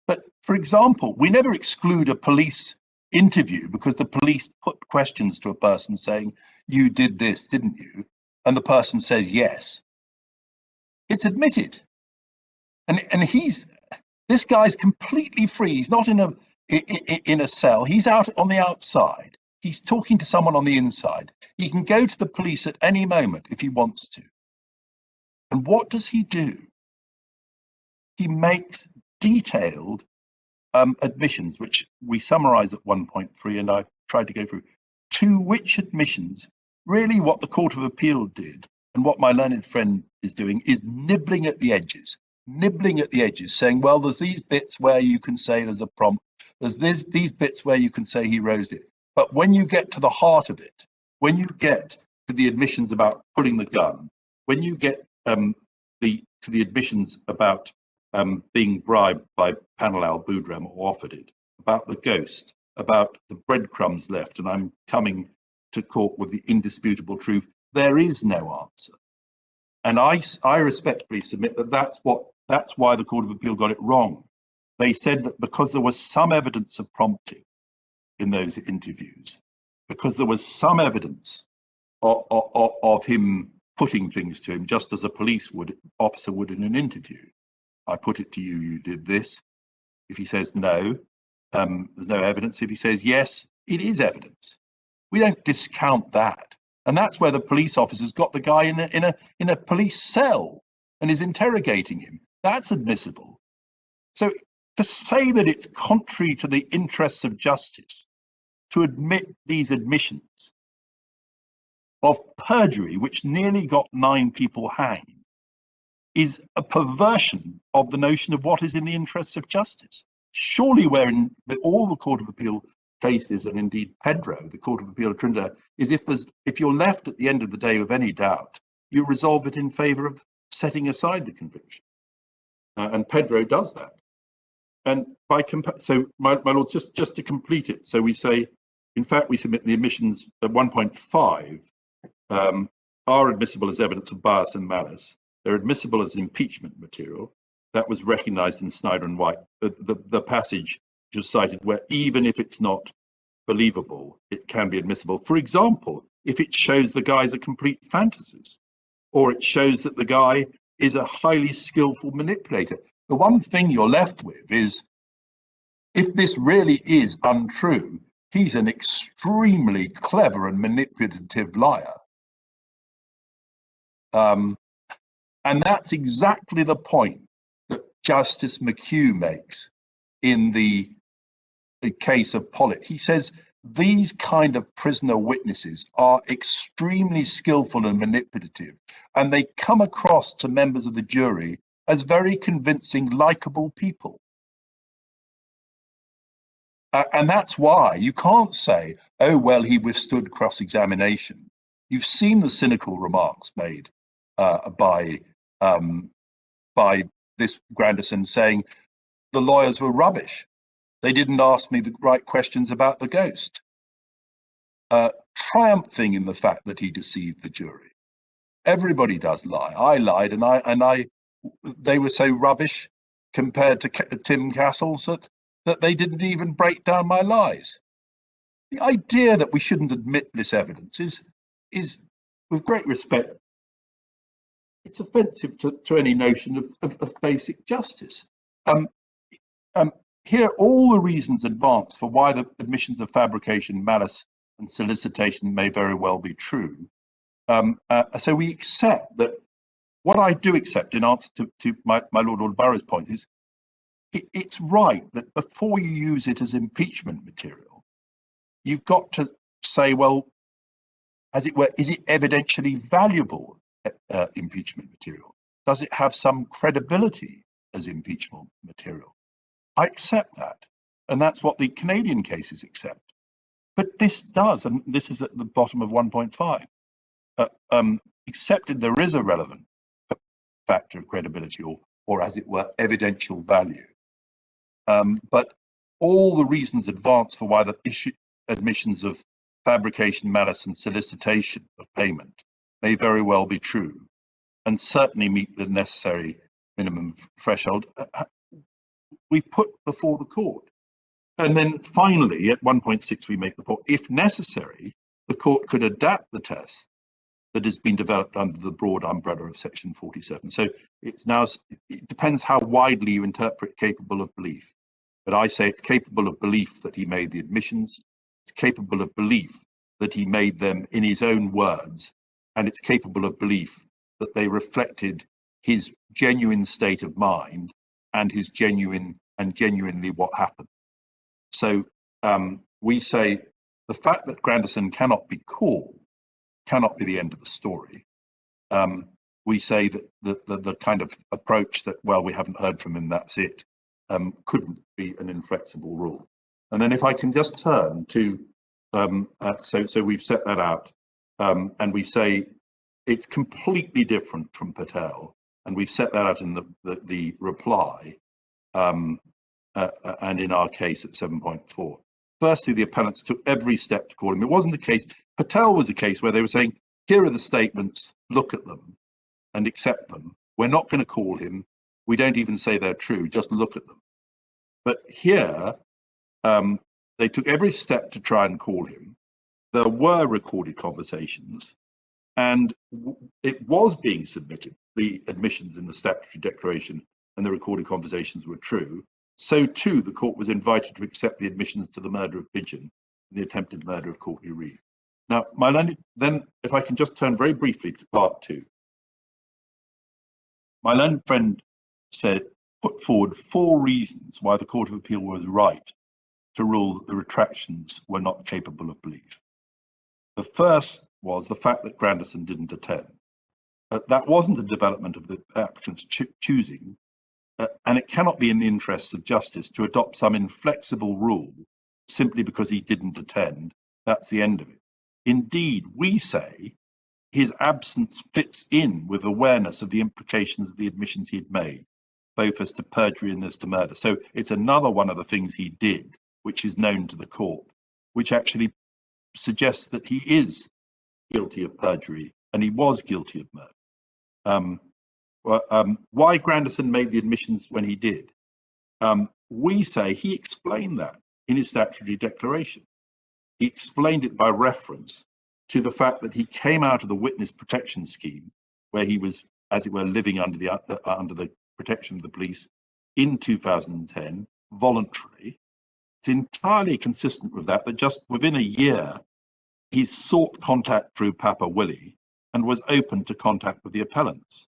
but for example, we never exclude a police interview because the police put questions to a person saying, you did this, didn't you? And the person says yes. It's admitted. And this guy's completely free. He's not in a cell. He's out on the outside. He's talking to someone on the inside. He can go to the police at any moment if he wants to. And what does he do? He makes detailed admissions, which we summarize at 1.3, and I tried to go through, to which admissions really what the Court of Appeal did and what my learned friend is doing is nibbling at the edges, saying, well, there's these bits where you can say there's a prompt, there's these bits where you can say he raised it. But when you get to the heart of it, when you get to the admissions about putting the gun, when you get to the admissions about being bribed by Panel Al Boudram or offered it, about the ghost, about the breadcrumbs left, and I'm coming to court with the indisputable truth, there is no answer. And I respectfully submit that that's why the Court of Appeal got it wrong. They said that because there was some evidence of prompting in those interviews, because there was some evidence of him putting things to him, just as a police officer would in an interview. I put it to you, you did this. If he says no, there's no evidence. If he says yes, it is evidence. We don't discount that. And that's where the police officer's got the guy in a police cell and is interrogating him. That's admissible. So to say that it's contrary to the interests of justice to admit these admissions of perjury, which nearly got 9 people hanged, is a perversion of the notion of what is in the interests of justice. Surely where in all the Court of Appeal cases, and indeed Pedro, the Court of Appeal of Trinidad, is if you're left at the end of the day with any doubt, you resolve it in favour of setting aside the conviction. And Pedro does that. And so my lords, just to complete it, so we say, in fact, we submit the admissions at 1.5 are admissible as evidence of bias and malice. They're admissible as impeachment material. That was recognised in Snyder and White. The passage just cited where even if it's not believable, it can be admissible. For example, if it shows the guy's a complete fantasist, or it shows that the guy is a highly skillful manipulator. The one thing you're left with is, if this really is untrue, he's an extremely clever and manipulative liar. And that's exactly the point that Justice McHugh makes in the case of Pollitt. He says these kind of prisoner witnesses are extremely skillful and manipulative, and they come across to members of the jury as very convincing, likable people. And that's why you can't say, oh, well, he withstood cross-examination. You've seen the cynical remarks made by this Grandison saying the lawyers were rubbish. They didn't ask me the right questions about the ghost. Triumphing in the fact that he deceived the jury. Everybody does lie. I lied, and they were so rubbish compared to Tim Castles that that they didn't even break down my lies. The idea that we shouldn't admit this evidence is with great respect, it's offensive to any notion of basic justice. Here, all the reasons advanced for why the admissions of fabrication, malice, and solicitation may very well be true. So we accept that. What I do accept, in answer to my Lord Aldeburgh's point, is it's right that before you use it as impeachment material, you've got to say, well, as it were, is it evidentially valuable impeachment material? Does it have some credibility as impeachment material? I accept that, and that's what the Canadian cases accept. But this does, and this is at the bottom of 1.5, accepted there is a relevant factor of credibility, or as it were, evidential value. But all the reasons advanced for why the admissions of fabrication, malice, and solicitation of payment may very well be true, and certainly meet the necessary minimum threshold, we've put before the court. And then finally, at 1.6, we make the point, if necessary, the court could adapt the test that has been developed under the broad umbrella of Section 47. So it depends how widely you interpret capable of belief. But I say it's capable of belief that he made the admissions, it's capable of belief that he made them in his own words, and it's capable of belief that they reflected his genuine state of mind and his genuinely what happened. So we say the fact that Grandison cannot be called cannot be the end of the story. We say that the kind of approach that, well, we haven't heard from him, that's it, couldn't be an inflexible rule. And then if I can just turn to, so we've set that out, and we say it's completely different from Patel, and we've set that out in the reply, and in our case at 7.4. Firstly, the appellants took every step to call him. It wasn't the case. Patel was a case where they were saying, here are the statements, look at them and accept them. We're not going to call him. We don't even say they're true, just look at them. But here, they took every step to try and call him. There were recorded conversations, and it was being submitted. The admissions in the statutory declaration and the recorded conversations were true. So too, the court was invited to accept the admissions to the murder of Pigeon and the attempted murder of Courtney Reeve. Now, then, if I can just turn very briefly to part 2. My learned friend put forward 4 reasons why the Court of Appeal was right to rule that the retractions were not capable of belief. The first was the fact that Grandison didn't attend. That wasn't a development of the applicant's choosing, and it cannot be in the interests of justice to adopt some inflexible rule simply because he didn't attend. That's the end of it. Indeed, we say his absence fits in with awareness of the implications of the admissions he'd made, both as to perjury and as to murder. So it's another one of the things he did, which is known to the court, which actually suggests that he is guilty of perjury and he was guilty of murder. Why Grandison made the admissions when he did? We say he explained that in his statutory declaration. He explained it by reference to the fact that he came out of the witness protection scheme, where he was, as it were, living under the protection of the police in 2010 voluntarily. It's entirely consistent with that just within a year, he sought contact through Papa Willie and was open to contact with the appellants.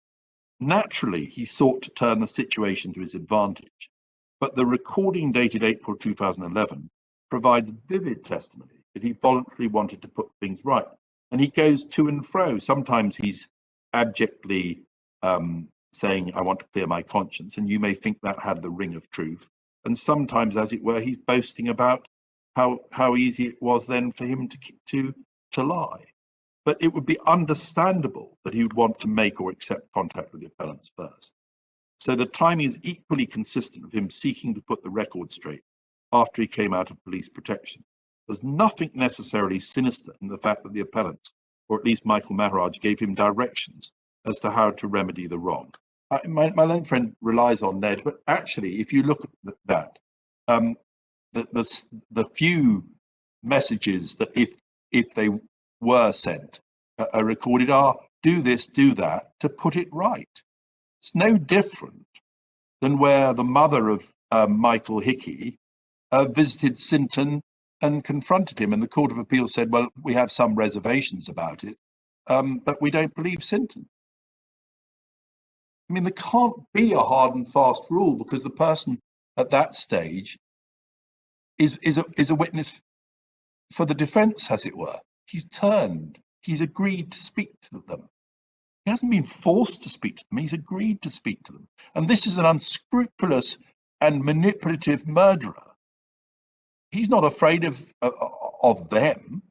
Naturally, he sought to turn the situation to his advantage, but the recording dated April 2011 provides vivid testimony that he voluntarily wanted to put things right. And he goes to and fro. Sometimes he's abjectly saying, I want to clear my conscience, and you may think that had the ring of truth. And sometimes, as it were, he's boasting about how easy it was then for him to lie. But it would be understandable that he would want to make or accept contact with the appellants first. So the timing is equally consistent with him seeking to put the record straight after he came out of police protection. There's nothing necessarily sinister in the fact that the appellants, or at least Michael Maharaj, gave him directions as to how to remedy the wrong. My learned friend relies on Ned, but actually, if you look at that, the few messages that if they were sent are recorded are do this, do that to put it right. It's no different than where the mother of Michael Hickey visited Sinton and confronted him, and the Court of Appeal said, well, we have some reservations about it, but we don't believe Sinton. I mean, there can't be a hard and fast rule, because the person at that stage is a witness for the defence, as it were. He's turned, he's agreed to speak to them. He hasn't been forced to speak to them, he's agreed to speak to them. And this is an unscrupulous and manipulative murderer. He's not afraid of them.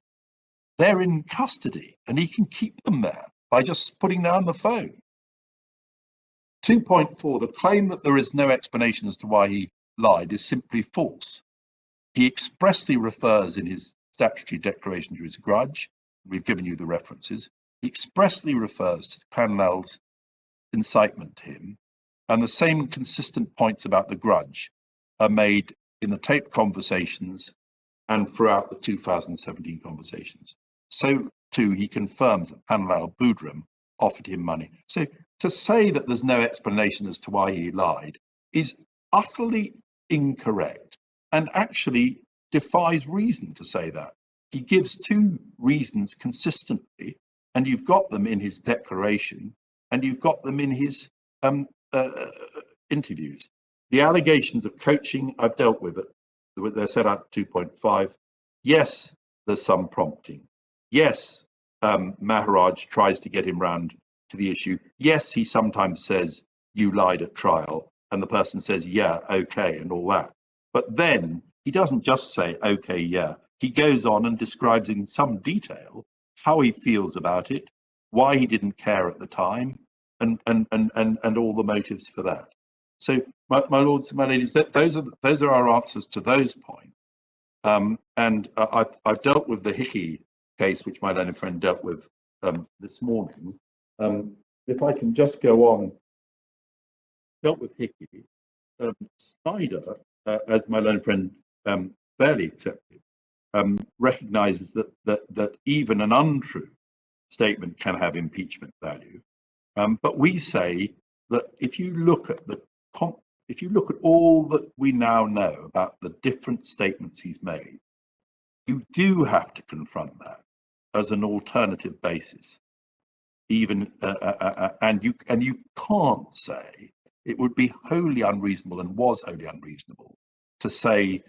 They're in custody, and he can keep them there by just putting down the phone. 2.4, the claim that there is no explanation as to why he lied is simply false. He expressly refers in his statutory declaration to his grudge. We've given you the references. He expressly refers to Panel's incitement to him, and the same consistent points about the grudge are made in the taped conversations and throughout the 2017 conversations. So too, he confirms that Panel Boudram offered him money. So to say that there's no explanation as to why he lied is utterly incorrect, and actually defies reason to say that. He gives two reasons consistently, and you've got them in his declaration, and you've got them in his interviews. The allegations of coaching I've dealt with, they're set out 2.5. Yes, there's some prompting. Yes, Maharaj tries to get him round to the issue. Yes, he sometimes says, you lied at trial, and the person says, yeah, okay, and all that. But then he doesn't just say, okay, yeah. He goes on and describes in some detail how he feels about it, why he didn't care at the time, and all the motives for that. So, my lords and my ladies, those are our answers to those points. I've dealt with the Hickey case, which my learned friend dealt with this morning. If I can just go on, dealt with Hickey. Snyder, as my learned friend fairly accepted, recognises that even an untrue statement can have impeachment value. But we say that if you look at all that we now know about the different statements he's made, you do have to confront that as an alternative basis. Even and you can't say it would be wholly unreasonable, and was wholly unreasonable, to say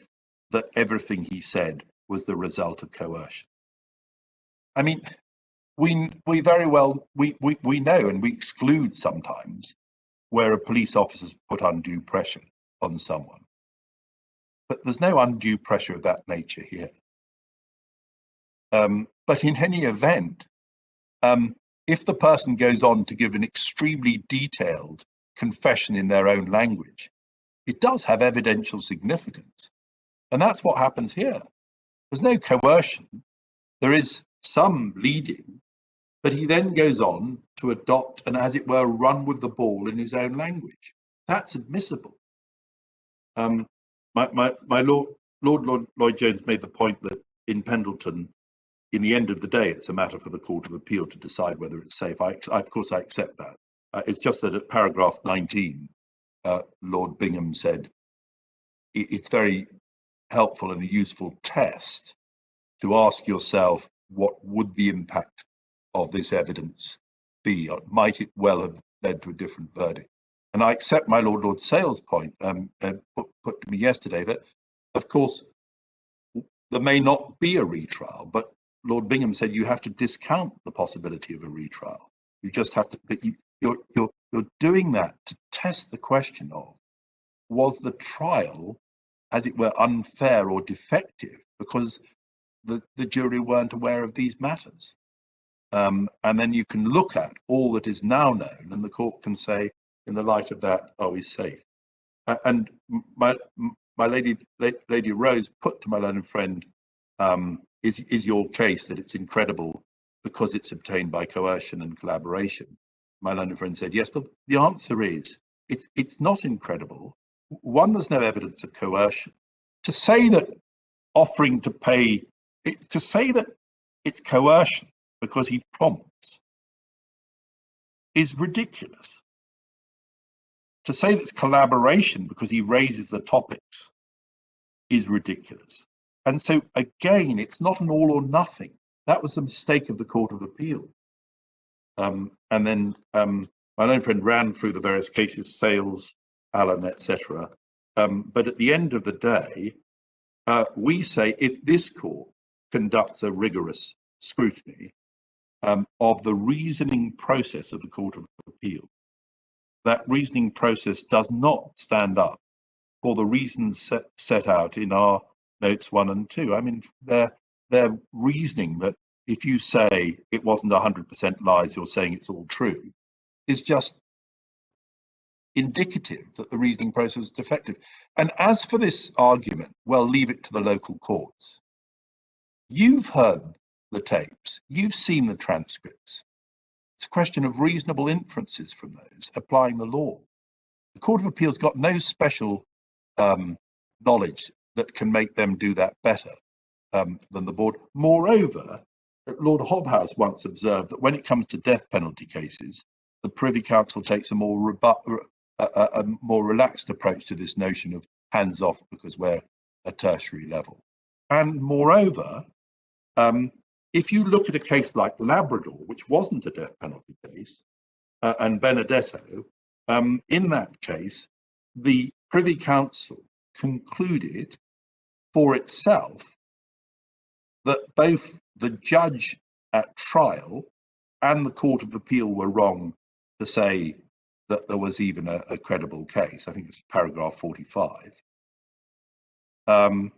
that everything he said was the result of coercion. I mean, we very well we know, and we exclude sometimes where a police officer's put undue pressure on someone, but there's no undue pressure of that nature here. But in any event, if the person goes on to give an extremely detailed confession in their own language, it does have evidential significance. And that's what happens here. There's no coercion. There is some leading, but he then goes on to adopt and, as it were, run with the ball in his own language. That's admissible. My Lord Lloyd-Jones made the point that in Pendleton, in the end of the day, it's a matter for the Court of Appeal to decide whether it's safe. Of course, I accept that. It's just that at paragraph 19, Lord Bingham said, it's very helpful and a useful test to ask yourself, what would the impact of this evidence be? Or might it well have led to a different verdict? And I accept my Lord Sale's point put to me yesterday that, of course, there may not be a retrial, but Lord Bingham said you have to discount the possibility of a retrial. You just have to, but you're doing that to test the question of, was the trial, as it were, unfair or defective because the jury weren't aware of these matters? And then you can look at all that is now known, and the court can say, in the light of that, are we safe? And my Lady Rose put to my learned friend, is your case that it's incredible because it's obtained by coercion and collaboration? My learned friend said yes, but the answer is it's not incredible. One, there's no evidence of coercion, to say that offering to pay, to say that it's coercion because he prompts is ridiculous. To say that it's collaboration because he raises the topics is ridiculous. And so again, it's not an all or nothing. That was the mistake of the Court of Appeal. And then my own friend ran through the various cases, Sales, Allen, etc. But at the end of the day, we say if this court conducts a rigorous scrutiny of the reasoning process of the Court of Appeal, that reasoning process does not stand up for the reasons set out in our notes 1 and 2. I mean, they're reasoning that if you say it wasn't 100% lies, you're saying it's all true, is just indicative that the reasoning process was defective. And as for this argument, well, leave it to the local courts. You've heard the tapes, you've seen the transcripts. It's a question of reasonable inferences from those, applying the law. The Court of Appeal's got no special knowledge that can make them do that better than the board. Moreover, Lord Hobhouse once observed that when it comes to death penalty cases, the Privy Council takes a more relaxed approach to this notion of hands off because we're a tertiary level. And moreover, if you look at a case like Labrador, which wasn't a death penalty case, and Benedetto, in that case, the Privy Council concluded for itself that both the judge at trial and the Court of Appeal were wrong to say that there was even a credible case. I think it's paragraph 45. And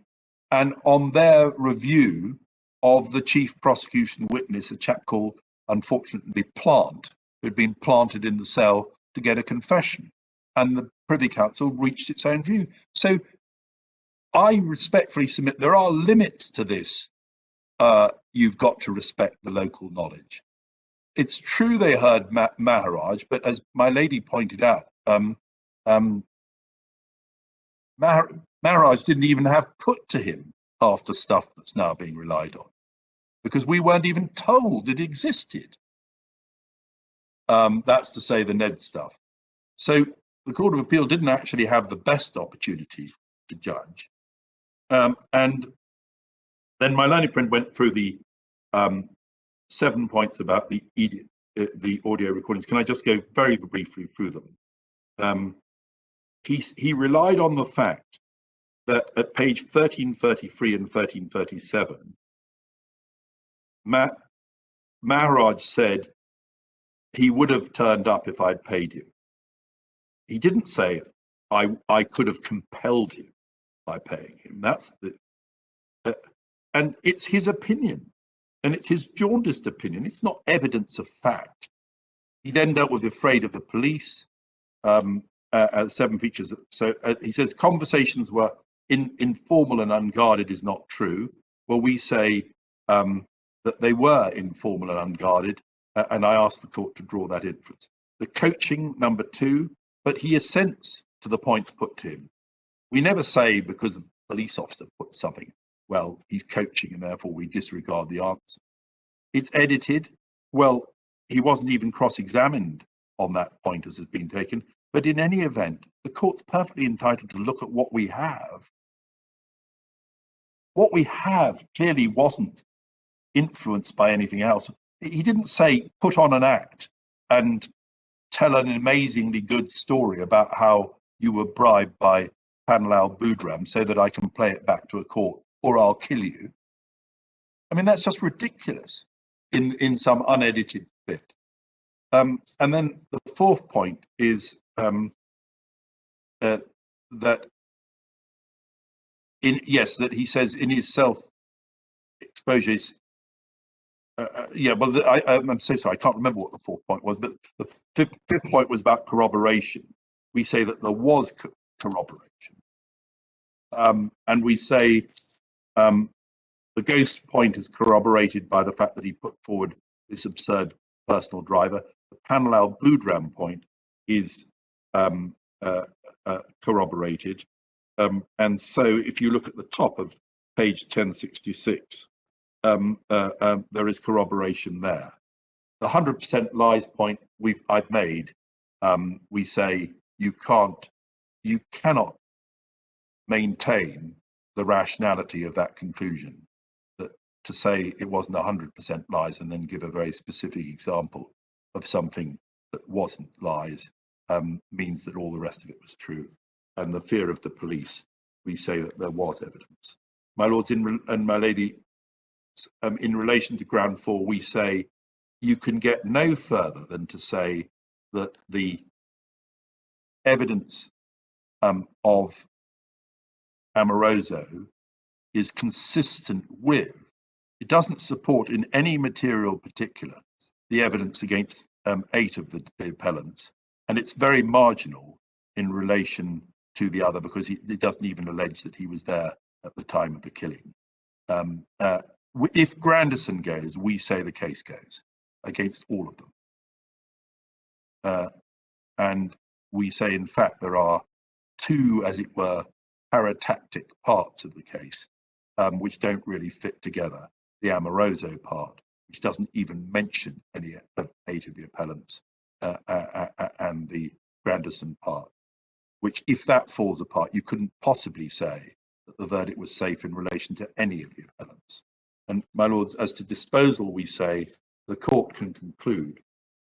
on their review of the chief prosecution witness, a chap called, unfortunately, Plant, who had been planted in the cell to get a confession, and the Privy Council reached its own view. So I respectfully submit there are limits to this. You've got to respect the local knowledge. It's true they heard Maharaj, but as my lady pointed out, Maharaj didn't even have put to him half the stuff that's now being relied on, because we weren't even told it existed. That's to say the Ned stuff. So the Court of Appeal didn't actually have the best opportunity to judge. And then my learned friend went through the 7 points about the audio recordings. Can I just go very briefly through them? He relied on the fact that at page 1333 and 1337, Maharaj said he would have turned up if I'd paid him. He didn't say I could have compelled him by paying him. That's the, and it's his opinion, and it's his jaundiced opinion. It's not evidence of fact. He then dealt with afraid of the police. 7 features. So he says conversations were informal and unguarded is not true. Well, we say that they were informal and unguarded, and I asked the court to draw that inference. The coaching, number 2, but he assents to the points put to him. We never say because a police officer put something, well, he's coaching and therefore we disregard the answer. It's edited. Well, he wasn't even cross-examined on that point as has been taken. But in any event, the court's perfectly entitled to look at what we have. What we have clearly wasn't influenced by anything else. He didn't say, put on an act and tell an amazingly good story about how you were bribed by Panlal Budram so that I can play it back to a court or I'll kill you. I mean, that's just ridiculous in some unedited bit. And then the 4th point is that that he says in his self-exposures. I'm so sorry, I can't remember what the 4th point was, but the 5th point was about corroboration. We say that there was corroboration, and we say the ghost point is corroborated by the fact that he put forward this absurd personal driver. The Panlal Budram point is corroborated. And so if you look at the top of page 1066, there is corroboration there. The 100% lies point I've made, we say you cannot maintain the rationality of that conclusion, that to say it wasn't 100% lies and then give a very specific example of something that wasn't lies means that all the rest of it was true. And the fear of the police, we say that there was evidence. My lords and my lady, in relation to ground 4, we say you can get no further than to say that the evidence of Amoroso is consistent with, it doesn't support in any material particular the evidence against 8 of the appellants, and it's very marginal in relation to the other because he doesn't even allege that he was there at the time of the killing. If Grandison goes, we say the case goes against all of them. And we say, in fact, there are 2, as it were, paratactic parts of the case, which don't really fit together. The Amoroso part, which doesn't even mention any of 8 of the appellants, and the Grandison part, which, if that falls apart, you couldn't possibly say that the verdict was safe in relation to any of the appellants. And my lords, as to disposal, we say the court can conclude,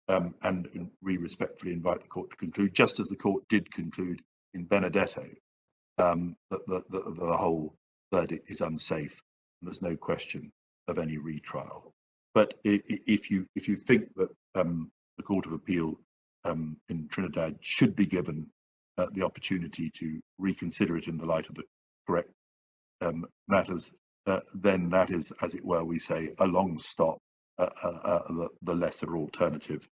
and we respectfully invite the court to conclude, just as the court did conclude in Benedetto, that the whole verdict is unsafe and there's no question of any retrial. But if you think that the Court of Appeal in Trinidad should be given the opportunity to reconsider it in the light of the correct matters, then that is, as it were, we say, a long stop, the lesser alternative,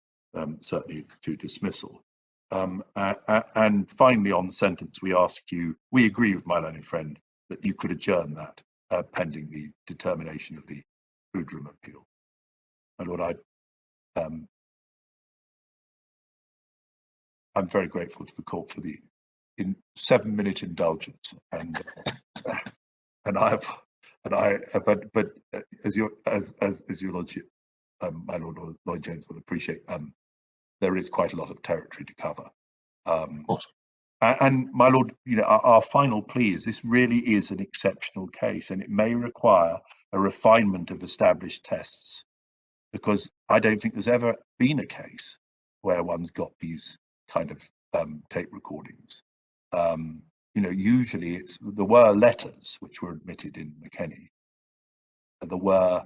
certainly to dismissal. And finally, on sentence, we ask you, we agree with my learned friend that you could adjourn that pending the determination of the Boudrum appeal. And what I'm very grateful to the court for the 7-minute indulgence, and but as your lordship, my lord Lloyd Jones will appreciate, there is quite a lot of territory to cover. And my lord, our final plea is this really is an exceptional case, and it may require a refinement of established tests, because I don't think there's ever been a case where one's got these kind of tape recordings. Usually there were letters which were admitted in McKenney. There were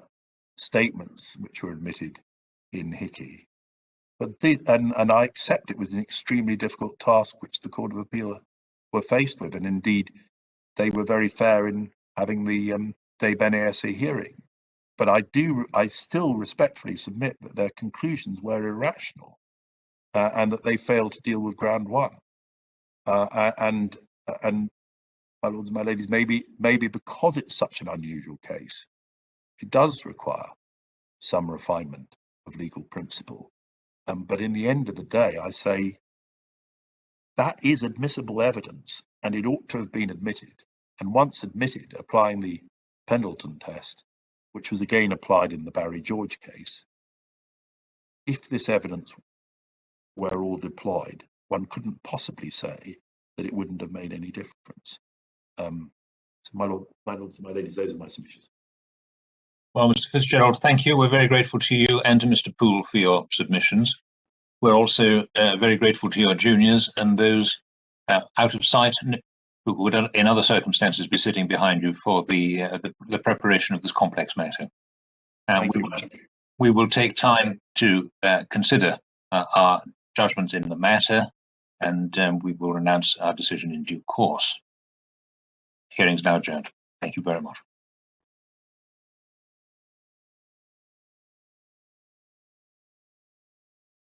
statements which were admitted in Hickey. But and I accept it was an extremely difficult task which the Court of Appeal were faced with, and indeed they were very fair in having the de bene hearing. But I still respectfully submit that their conclusions were irrational, and that they failed to deal with ground 1. And my lords and my ladies, maybe because it's such an unusual case, it does require some refinement of legal principle. But in the end of the day, I say that is admissible evidence, and it ought to have been admitted. And once admitted, applying the Pendleton test, which was again applied in the Barry George case, if this evidence were all deployed, one couldn't possibly say that it wouldn't have made any difference. So my lords and my ladies, those are my submissions. Well, Mr. Fitzgerald, thank you. We're very grateful to you and to Mr. Poole for your submissions. We're also very grateful to your juniors and those out of sight who would, in other circumstances, be sitting behind you for the preparation of this complex matter. We will take time to consider our judgments in the matter, and we will announce our decision in due course. Hearing is now adjourned. Thank you very much.